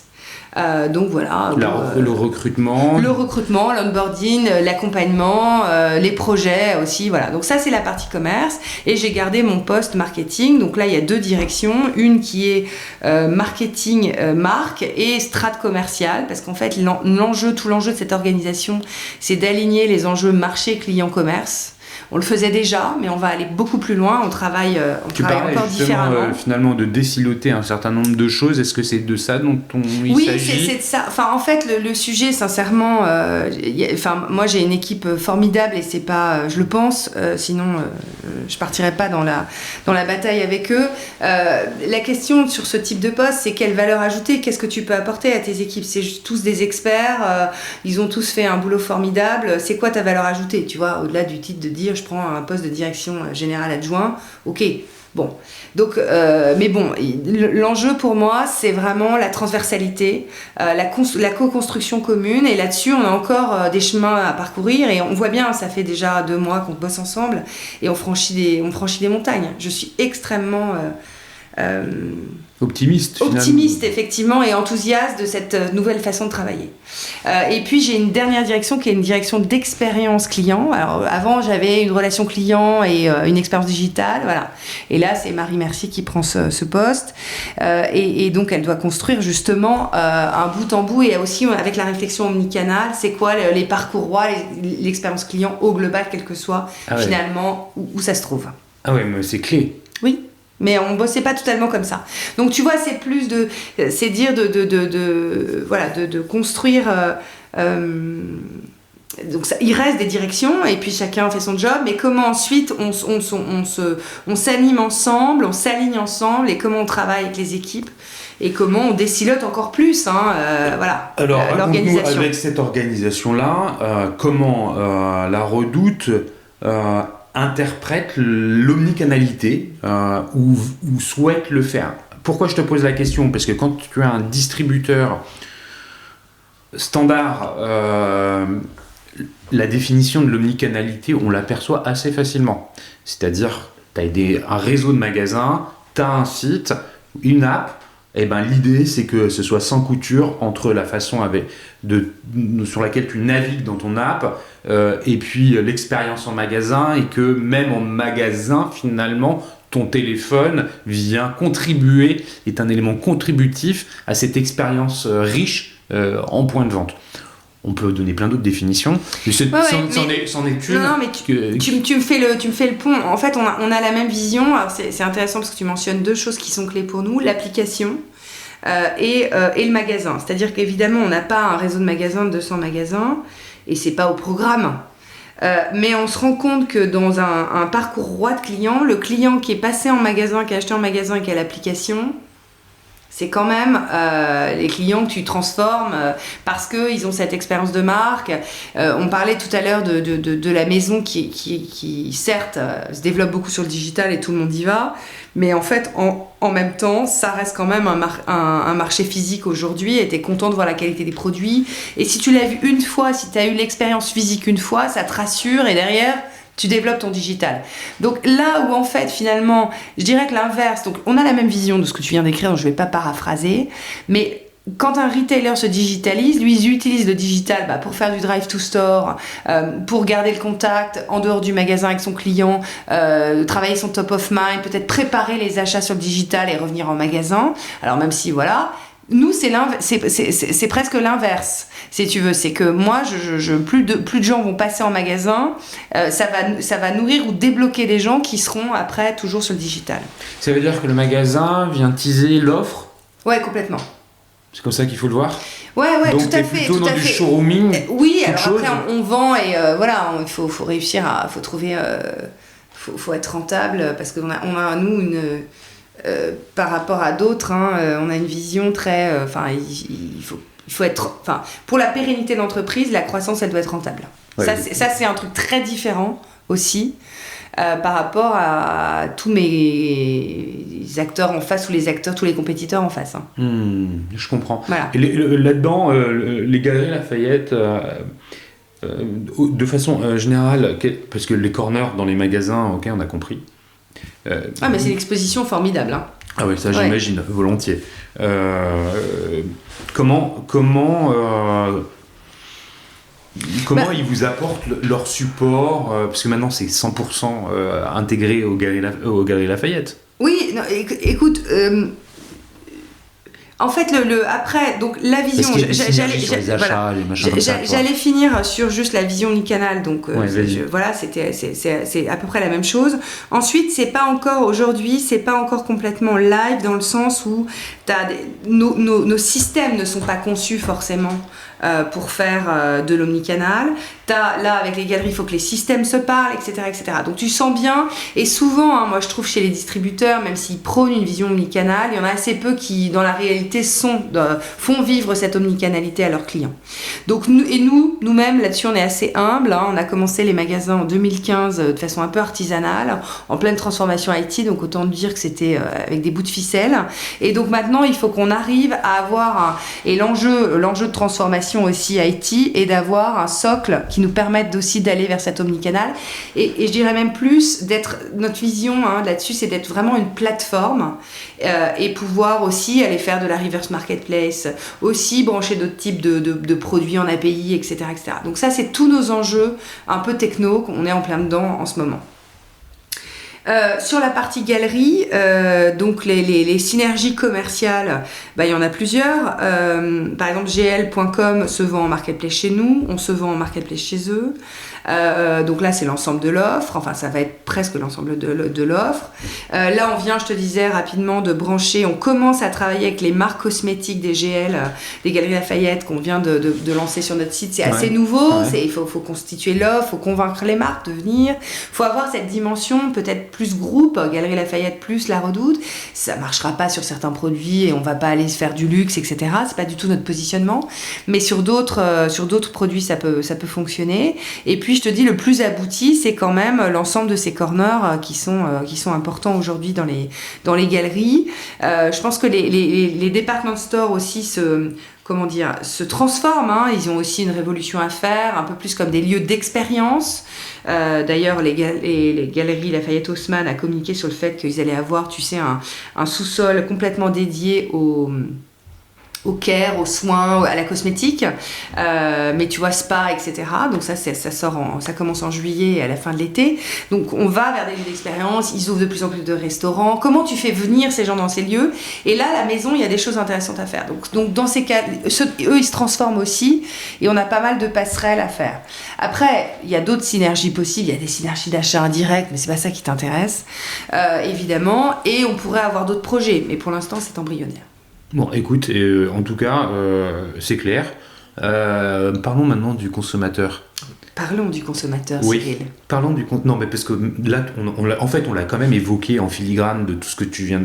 S1: Donc voilà.
S2: Le recrutement.
S1: Le recrutement, l'onboarding, l'accompagnement, les projets aussi. Voilà. Donc ça, c'est la partie commerce. Et j'ai gardé mon poste marketing. Donc là, il y a 2 directions. Une qui est marketing marque et strat commercial. Parce qu'en fait, tout l'enjeu de cette organisation, c'est d'aligner les enjeux marché, client, commerce. On le faisait déjà, mais on va aller beaucoup plus loin. On travaille encore différemment.
S2: Finalement, de désiloter un certain nombre de choses. Est-ce que c'est de ça dont il s'agit ?
S1: Oui, c'est de ça. Enfin, en fait, le sujet, sincèrement, moi, j'ai une équipe formidable et c'est pas, je le pense, sinon, je partirais pas dans la bataille avec eux. La question sur ce type de poste, c'est quelle valeur ajoutée ? Qu'est-ce que tu peux apporter à tes équipes ? C'est tous des experts. Ils ont tous fait un boulot formidable. C'est quoi ta valeur ajoutée ? Tu vois, au-delà du titre de dire, je prends un poste de direction générale adjoint, ok, bon. Donc, mais bon, l'enjeu pour moi, c'est vraiment la transversalité, la co-construction commune, et là-dessus, on a encore des chemins à parcourir, et on voit bien, ça fait déjà 2 mois qu'on bosse ensemble, et on franchit des montagnes. Je suis extrêmement...
S2: Optimiste,
S1: effectivement, et enthousiaste de cette nouvelle façon de travailler. Et puis j'ai une dernière direction qui est une direction d'expérience client. Alors avant, j'avais une relation client et une expérience digitale, voilà. Et là, c'est Marie Mercier qui prend ce poste. Et donc, elle doit construire justement un bout en bout, et aussi avec la réflexion omnicanal, c'est quoi les parcours rois, l'expérience client au global, quel que soit finalement où ça se trouve.
S2: Ah ouais, mais c'est clé.
S1: Oui. Mais on bossait pas totalement comme ça. Donc tu vois, c'est plus c'est dire de construire. Donc ça, il reste des directions et puis chacun fait son job. Mais comment ensuite on s'anime ensemble, on s'aligne ensemble, et comment on travaille avec les équipes et comment on décilote encore plus. Voilà.
S2: Alors
S1: l'organisation.
S2: Avec cette organisation-là, comment la Redoute interprète l'omnicanalité ou souhaite le faire. Pourquoi je te pose la question ? Parce que quand tu as un distributeur standard, la définition de l'omnicanalité, on l'aperçoit assez facilement. C'est-à-dire, tu as un réseau de magasins, tu as un site, une app, et ben l'idée c'est que ce soit sans couture entre la façon sur laquelle tu navigues dans ton app et puis l'expérience en magasin, et que même en magasin finalement ton téléphone vient contribuer, est un élément contributif à cette expérience riche en point de vente. On peut donner plein d'autres définitions. C'en est qu'une.
S1: Non, mais tu me fais le pont. En fait, on a la même vision. Alors c'est intéressant parce que tu mentionnes 2 choses qui sont clés pour nous, l'application et le magasin. C'est-à-dire qu'évidemment, on n'a pas un réseau de magasins de 200 magasins, et c'est pas au programme. Mais on se rend compte que dans un parcours roi de client, le client qui est passé en magasin, qui a acheté en magasin et qui a l'application, c'est quand même les clients que tu transformes parce qu'ils ont cette expérience de marque. On parlait tout à l'heure de la maison qui certes, se développe beaucoup sur le digital et tout le monde y va, mais en fait, en même temps, ça reste quand même un marché physique aujourd'hui, et tu es content de voir la qualité des produits. Et si tu l'as vu une fois, si tu as eu l'expérience physique une fois, ça te rassure, et derrière, tu développes ton digital. Donc là où en fait finalement, je dirais que l'inverse, donc on a la même vision de ce que tu viens d'écrire, donc je ne vais pas paraphraser, mais quand un retailer se digitalise, lui il utilise le digital pour faire du drive to store, pour garder le contact en dehors du magasin avec son client, travailler son top of mind, peut-être préparer les achats sur le digital et revenir en magasin. Alors même si voilà, nous c'est presque l'inverse, si tu veux. C'est que moi plus de gens vont passer en magasin, ça va nourrir ou débloquer des gens qui seront après toujours sur le digital.
S2: Ça veut dire que le magasin vient teaser l'offre ?
S1: Ouais, complètement.
S2: C'est comme ça qu'il faut le voir ?
S1: Ouais,
S2: donc
S1: tout à fait.
S2: Plutôt dans du showrooming.
S1: Oui, alors après on vend, et voilà, il faut réussir faut faut être rentable parce qu'on a nous par rapport à d'autres, on a une vision très, il faut être, pour la pérennité de l'entreprise, la croissance elle doit être rentable. Ouais, ça c'est un truc très différent aussi. Par rapport à tous mes acteurs en face ou tous les compétiteurs en face.
S2: Je comprends.
S1: Voilà.
S2: Et là-dedans, les Galeries Lafayette, de façon générale, parce que les corners dans les magasins, ok, on a compris.
S1: Mais c'est une exposition formidable.
S2: Ah oui, ça j'imagine, volontiers. Comment ils vous apportent leur support, parce que maintenant c'est 100% intégré aux Galeries Lafayette.
S1: Oui, non, écoute, en fait, après, donc la vision, j'allais finir sur juste la vision omnicanal, donc c'est à peu près la même chose. Ensuite, aujourd'hui, c'est pas encore complètement live dans le sens où nos systèmes ne sont pas conçus forcément pour faire de l'omnicanal. Là, avec les galeries, il faut que les systèmes se parlent, etc., etc. Donc tu sens bien, et souvent, moi je trouve chez les distributeurs, même s'ils prônent une vision omnicanal, il y en a assez peu qui, dans la réalité, font vivre cette omnicanalité à leurs clients. Donc nous-mêmes, là-dessus, on est assez humbles. On a commencé les magasins en 2015 de façon un peu artisanale, en pleine transformation IT, donc autant dire que c'était avec des bouts de ficelle. Et donc maintenant, il faut qu'on arrive à avoir et l'enjeu de transformation aussi IT est d'avoir un socle qui nous permette aussi d'aller vers cet omnicanal et je dirais même plus notre vision là-dessus, c'est d'être vraiment une plateforme et pouvoir aussi aller faire de la reverse marketplace, aussi brancher d'autres types de produits en API, etc., etc. Donc ça, c'est tous nos enjeux un peu techno qu'on est en plein dedans en ce moment. Sur la partie galerie, donc les synergies commerciales, il y en a plusieurs. Par exemple, gl.com se vend en marketplace chez nous, on se vend en marketplace chez eux. Donc là, c'est l'ensemble de l'offre, ça va être presque l'ensemble de l'offre. Là, on vient, je te disais rapidement, de brancher, on commence à travailler avec les marques cosmétiques des GL, des Galeries Lafayette qu'on vient de lancer sur notre site. C'est assez nouveau, il faut constituer l'offre, il faut convaincre les marques de venir, il faut avoir cette dimension peut-être plus groupe, Galeries Lafayette plus La Redoute. Ça marchera pas sur certains produits et on va pas aller se faire du luxe, etc. C'est pas du tout notre positionnement, mais sur d'autres produits, ça peut fonctionner. Et puis, je te dis, le plus abouti, c'est quand même l'ensemble de ces corners qui sont importants aujourd'hui dans les galeries. Je pense que les department stores aussi se transforment. Ils ont aussi une révolution à faire, un peu plus comme des lieux d'expérience. D'ailleurs, les galeries Lafayette Haussmann a communiqué sur le fait qu'ils allaient avoir, tu sais, un sous-sol complètement dédié au care, aux soins, à la cosmétique, mais tu vois, spa, etc. Donc ça commence en juillet à la fin de l'été. Donc on va vers des lieux d'expérience, ils ouvrent de plus en plus de restaurants. Comment tu fais venir ces gens dans ces lieux? Et là, la maison, il y a des choses intéressantes à faire. Donc dans ces cas, eux, ils se transforment aussi, et on a pas mal de passerelles à faire. Après, il y a d'autres synergies possibles, il y a des synergies d'achat indirect, mais c'est pas ça qui t'intéresse, évidemment, et on pourrait avoir d'autres projets, mais pour l'instant, c'est embryonnaire.
S2: Bon, écoute, en tout cas, c'est clair. Parlons maintenant du consommateur.
S1: Parlons du consommateur,
S2: oui.
S1: Cyril.
S2: Parlons du consommateur. Non, mais parce que là, on l'a quand même évoqué en filigrane de tout ce que tu viens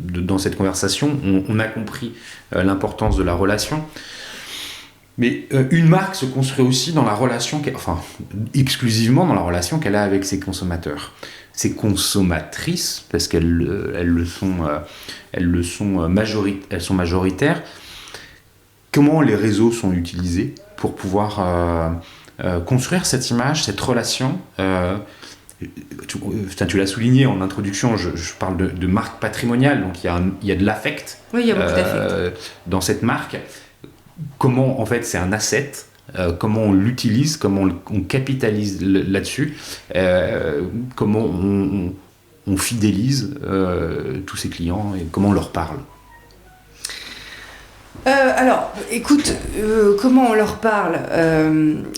S2: dans cette conversation. On a compris l'importance de la relation. Mais une marque se construit aussi dans la relation, exclusivement dans la relation qu'elle a avec ses consommateurs. Ses consommatrices, parce elles sont majoritaires. Comment les réseaux sont utilisés pour pouvoir construire cette image, cette relation tu l'as souligné en introduction, je parle de marque patrimoniale, donc il y a de l'affect,
S1: oui, il y a beaucoup d'affect
S2: dans cette marque. Comment, en fait, c'est un asset, comment on l'utilise, comment on capitalise là-dessus, comment on fidélise tous ses clients et comment on leur parle.
S1: Alors, écoute, comment on leur parle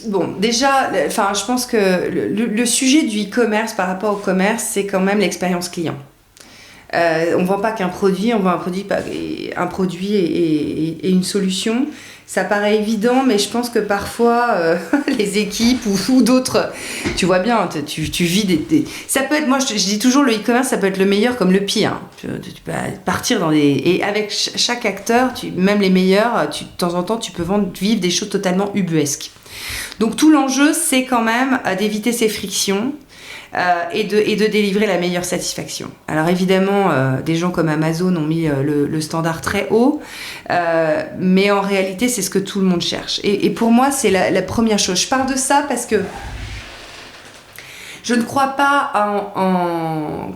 S1: bon, déjà, je pense que le sujet du e-commerce par rapport au commerce, c'est quand même l'expérience client. On vend pas qu'un produit, on vend un produit et une solution. Ça paraît évident, mais je pense que parfois, les équipes ou d'autres, tu vois bien, tu vis des... Ça peut être, moi je dis toujours, le e-commerce, ça peut être le meilleur comme le pire. Tu peux partir dans des... Et avec chaque acteur, même les meilleurs, de temps en temps, tu peux vivre des choses totalement ubuesques. Donc tout l'enjeu, c'est quand même d'éviter ces frictions. Et de délivrer la meilleure satisfaction. Alors évidemment, des gens comme Amazon ont mis le standard très haut, mais en réalité, c'est ce que tout le monde cherche. Et pour moi, c'est la première chose. Je parle de ça parce que je ne crois pas en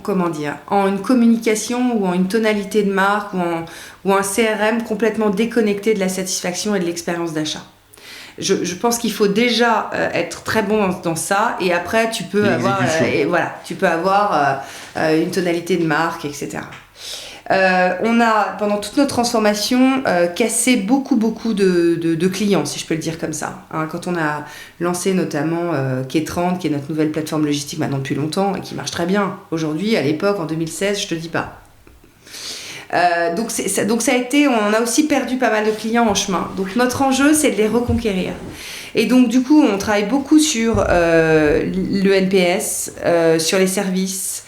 S1: une communication ou en une tonalité de marque ou un CRM complètement déconnecté de la satisfaction et de l'expérience d'achat. Je pense qu'il faut déjà être très bon dans ça, et après tu peux avoir une tonalité de marque, etc. On a pendant toute notre transformation cassé beaucoup de clients, si je peux le dire comme ça. Quand on a lancé notamment K30, qui est notre nouvelle plateforme logistique maintenant depuis longtemps et qui marche très bien aujourd'hui, à l'époque en 2016, je te dis pas. Donc ça a été, on a aussi perdu pas mal de clients en chemin. Donc notre enjeu, c'est de les reconquérir. Et donc du coup, on travaille beaucoup sur le NPS, sur les services,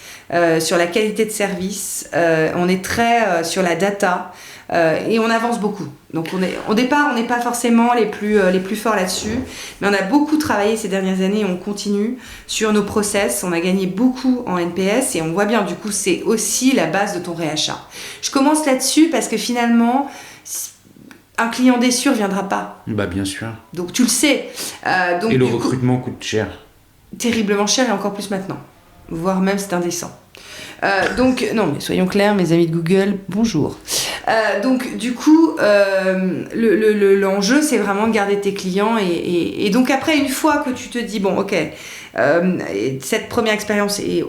S1: sur la qualité de service. On est très sur la data et on avance beaucoup. Donc au départ, on n'est pas forcément les plus forts là-dessus, mais on a beaucoup travaillé ces dernières années et on continue sur nos process. On a gagné beaucoup en NPS et on voit bien, du coup, c'est aussi la base de ton réachat. Je commence là-dessus parce que finalement, un client déçu ne reviendra pas.
S2: Bah bien sûr.
S1: Donc tu le sais. Donc,
S2: et le recrutement coûte cher.
S1: Terriblement cher, et encore plus maintenant. Voire même c'est indécent. Donc, non, mais soyons clairs, mes amis de Google, bonjour. Donc, du coup, l'enjeu, c'est vraiment de garder tes clients. Et donc, après, une fois que tu te dis, bon, ok, cette première expérience, et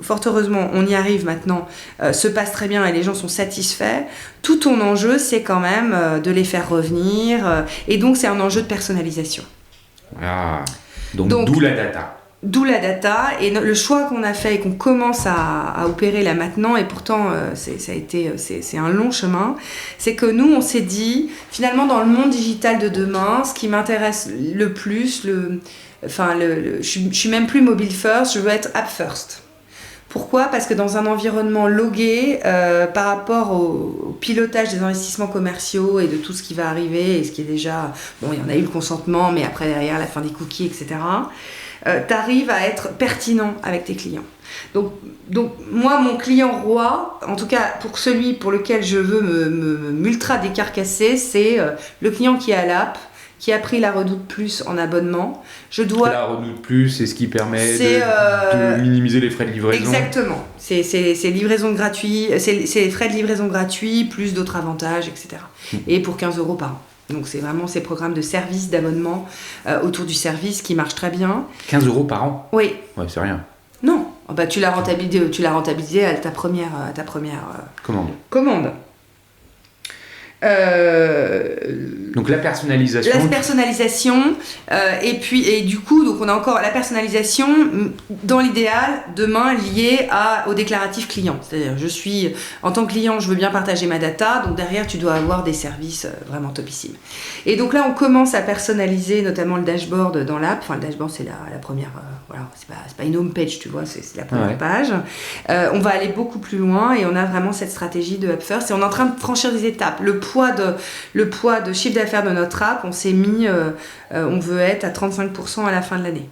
S1: fort heureusement, on y arrive maintenant, se passe très bien et les gens sont satisfaits, tout ton enjeu, c'est quand même de les faire revenir. Et donc, c'est un enjeu de personnalisation.
S2: Ah, donc d'où la data.
S1: D'où la data, et le choix qu'on a fait et qu'on commence à opérer là maintenant, et pourtant c'est un long chemin, c'est que nous on s'est dit, finalement dans le monde digital de demain, ce qui m'intéresse le plus, je suis même plus mobile first, je veux être app first. Pourquoi ? Parce que dans un environnement logué, par rapport au pilotage des investissements commerciaux et de tout ce qui va arriver, et ce qui est déjà... Bon, il y en a eu le consentement, mais après derrière la fin des cookies, etc., tu arrives à être pertinent avec tes clients. Donc moi, mon client roi, en tout cas pour celui pour lequel je veux m'ultra décarcasser, c'est le client qui est à l'app, qui a pris la Redoute Plus en abonnement.
S2: La Redoute Plus, c'est ce qui permet de minimiser les frais de livraison.
S1: Exactement. C'est livraison gratuite, c'est les frais de livraison gratuits, plus d'autres avantages, etc. Et pour 15 € par an. Donc c'est vraiment ces programmes de service, d'abonnement autour du service qui marchent très bien.
S2: 15 € par an ? Oui. Ouais, c'est rien.
S1: Non. Oh bah, tu l'as rentabilisé à ta première commande.
S2: Donc la personnalisation.
S1: Et du coup, donc on a encore la personnalisation dans l'idéal demain liée au déclaratif client. C'est-à-dire, en tant que client, je veux bien partager ma data, donc derrière tu dois avoir des services vraiment topissimes. Et donc là, on commence à personnaliser notamment le dashboard dans l'app. Enfin, le dashboard, c'est la première. Voilà, c'est pas une home page, tu vois, c'est la première page. On va aller beaucoup plus loin et on a vraiment cette stratégie de App First et on est en train de franchir des étapes. Le poids de chiffre d'affaires de notre app, on s'est mis, on veut être à 35% à la fin de l'année.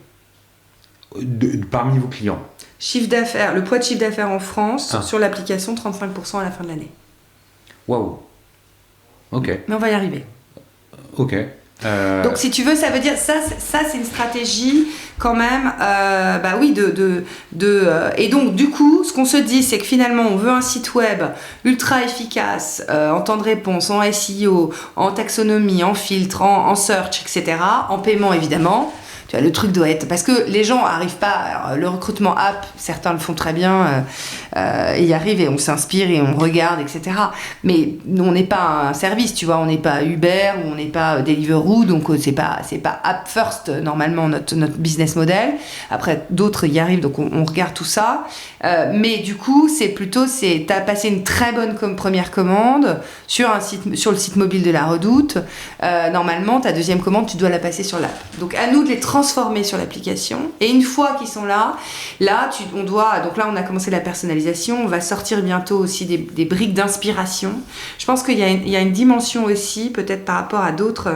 S2: Parmi vos clients.
S1: Le poids de chiffre d'affaires en France sur l'application, 35% à la fin de l'année. Waouh. Ok. Mais on va y arriver.
S2: Ok.
S1: Donc si tu veux, ça veut dire ça c'est une stratégie quand même et donc du coup ce qu'on se dit, c'est que finalement on veut un site web ultra efficace en temps de réponse, en SEO, en taxonomie, en filtre, en search, etc., en paiement évidemment. Tu vois, le truc doit être... Parce que les gens n'arrivent pas... Alors, le recrutement app, certains le font très bien, y arrivent et on s'inspire et on regarde, etc. Mais nous, on n'est pas un service, tu vois. On n'est pas Uber ou on n'est pas Deliveroo, donc c'est pas app first, normalement, notre business model. Après, d'autres y arrivent, donc on regarde tout ça. Mais du coup, t'as passé une très bonne première commande sur le site mobile de la Redoute. Normalement, ta deuxième commande, tu dois la passer sur l'app. Donc, à nous de les transformer sur l'application. Et une fois qu'ils sont là, donc là, on a commencé la personnalisation. On va sortir bientôt aussi des briques d'inspiration. Je pense qu'il y a une dimension aussi, peut-être par rapport à d'autres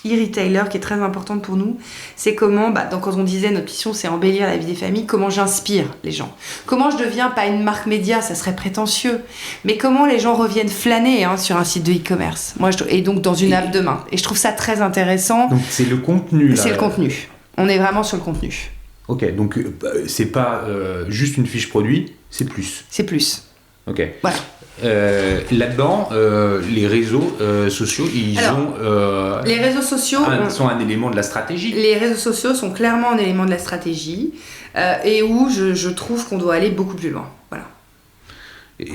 S1: e-retailer qui est très importante pour nous, c'est comment, donc quand on disait notre mission c'est embellir la vie des familles, comment j'inspire les gens, comment je deviens pas une marque média, ça serait prétentieux, mais comment les gens reviennent flâner sur un site de e-commerce, et donc dans une app demain, et je trouve ça très intéressant.
S2: Donc c'est le contenu là.
S1: C'est le contenu, on est vraiment sur le contenu.
S2: Ok, donc c'est pas juste une fiche produit, c'est plus.
S1: C'est plus.
S2: Ok.
S1: Voilà.
S2: Là-dedans, les réseaux sociaux,
S1: les réseaux sociaux
S2: sont un élément de la stratégie.
S1: Les réseaux sociaux sont clairement un élément de la stratégie et où je trouve qu'on doit aller beaucoup plus loin. Voilà.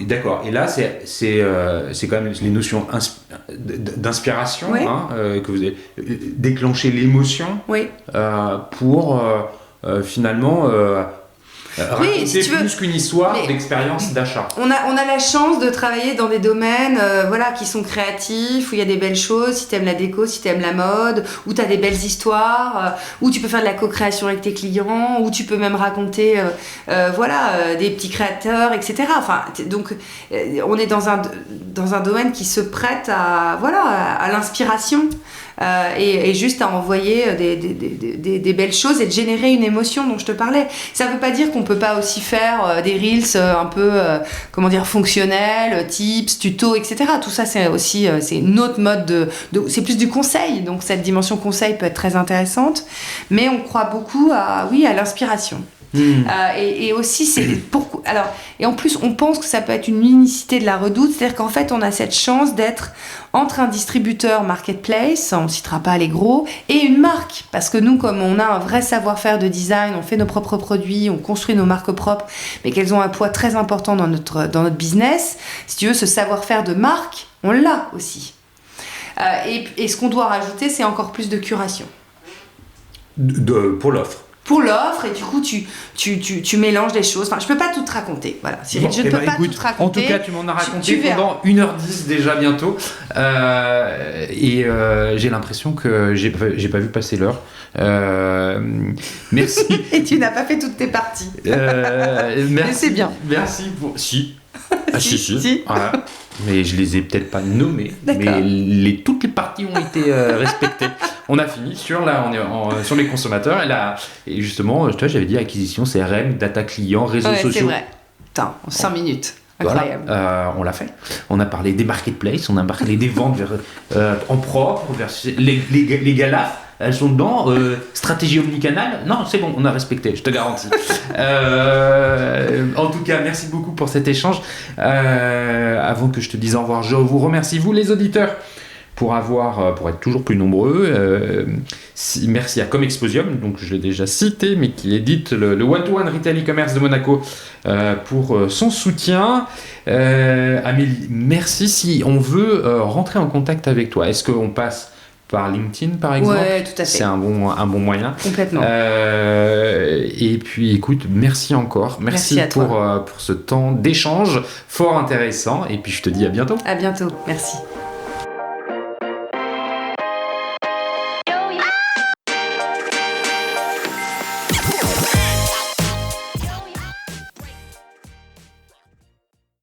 S2: D'accord. Et là, c'est quand même les notions d'inspiration,
S1: oui.
S2: Que vous avez déclenché l'émotion,
S1: oui.
S2: pour finalement raconter
S1: si tu veux,
S2: plus qu'une histoire d'expérience d'achat.
S1: On a la chance de travailler dans des domaines qui sont créatifs, où il y a des belles choses, si t'aimes la déco, si t'aimes la mode, où t'as des belles histoires, où tu peux faire de la co-création avec tes clients, où tu peux même raconter des petits créateurs, etc. Enfin, donc on est dans un domaine qui se prête à l'inspiration. Et juste à envoyer des belles choses et de générer une émotion dont je te parlais. Ça ne veut pas dire qu'on ne peut pas aussi faire des reels un peu fonctionnels, tips, tutos, etc. Tout ça, c'est aussi c'est une autre mode c'est plus du conseil. Donc cette dimension conseil peut être très intéressante. Mais on croit beaucoup à l'inspiration. Et aussi et en plus on pense que ça peut être une unicité de la Redoute, c'est-à-dire qu'en fait on a cette chance d'être entre un distributeur marketplace, on ne citera pas les gros, et une marque, parce que nous, comme on a un vrai savoir-faire de design, on fait nos propres produits, on construit nos marques propres, mais qu'elles ont un poids très important dans notre business, si tu veux, ce savoir-faire de marque, on l'a aussi. Et ce qu'on doit rajouter, c'est encore plus de curation.
S2: Pour l'offre.
S1: Pour l'offre, et du coup tu mélanges des choses. Enfin, je peux pas tout te raconter. Voilà, Cyril, je ne peux pas tout te raconter.
S2: En tout cas, tu m'en as raconté pendant 1h10 déjà bientôt. J'ai l'impression que j'ai pas vu passer l'heure. Merci.
S1: Et tu n'as pas fait toutes tes parties.
S2: Merci.
S1: Mais c'est bien.
S2: Merci pour... Si.
S1: Si.
S2: Voilà. Mais je les ai peut-être pas nommés.
S1: D'accord.
S2: Mais toutes les parties ont été respectées. On a fini sur les consommateurs. Et justement, j'avais dit acquisition, CRM, data client, réseaux sociaux.
S1: C'est vrai. Putain, en 5 minutes. Incroyable.
S2: Voilà, on l'a fait. On a parlé des marketplaces, on a parlé des ventes en propre, vers les galas. Elles sont dedans. Stratégie omnicanal. Non, c'est bon, on a respecté, je te garantis. En tout cas, merci beaucoup pour cet échange. Avant que je te dise au revoir, je vous remercie, vous les auditeurs, pour être toujours plus nombreux. Merci à Comexposium, donc je l'ai déjà cité, mais qui édite le One-to-One Retail e-commerce de Monaco, pour son soutien. Amélie, merci. Si on veut rentrer en contact avec toi, est-ce qu'on passe par LinkedIn, par exemple?
S1: Ouais, tout à fait.
S2: C'est un bon moyen.
S1: Complètement.
S2: Et puis, écoute, merci encore. Merci pour ce temps d'échange fort intéressant. Et puis, je te dis à bientôt.
S1: À bientôt. Merci.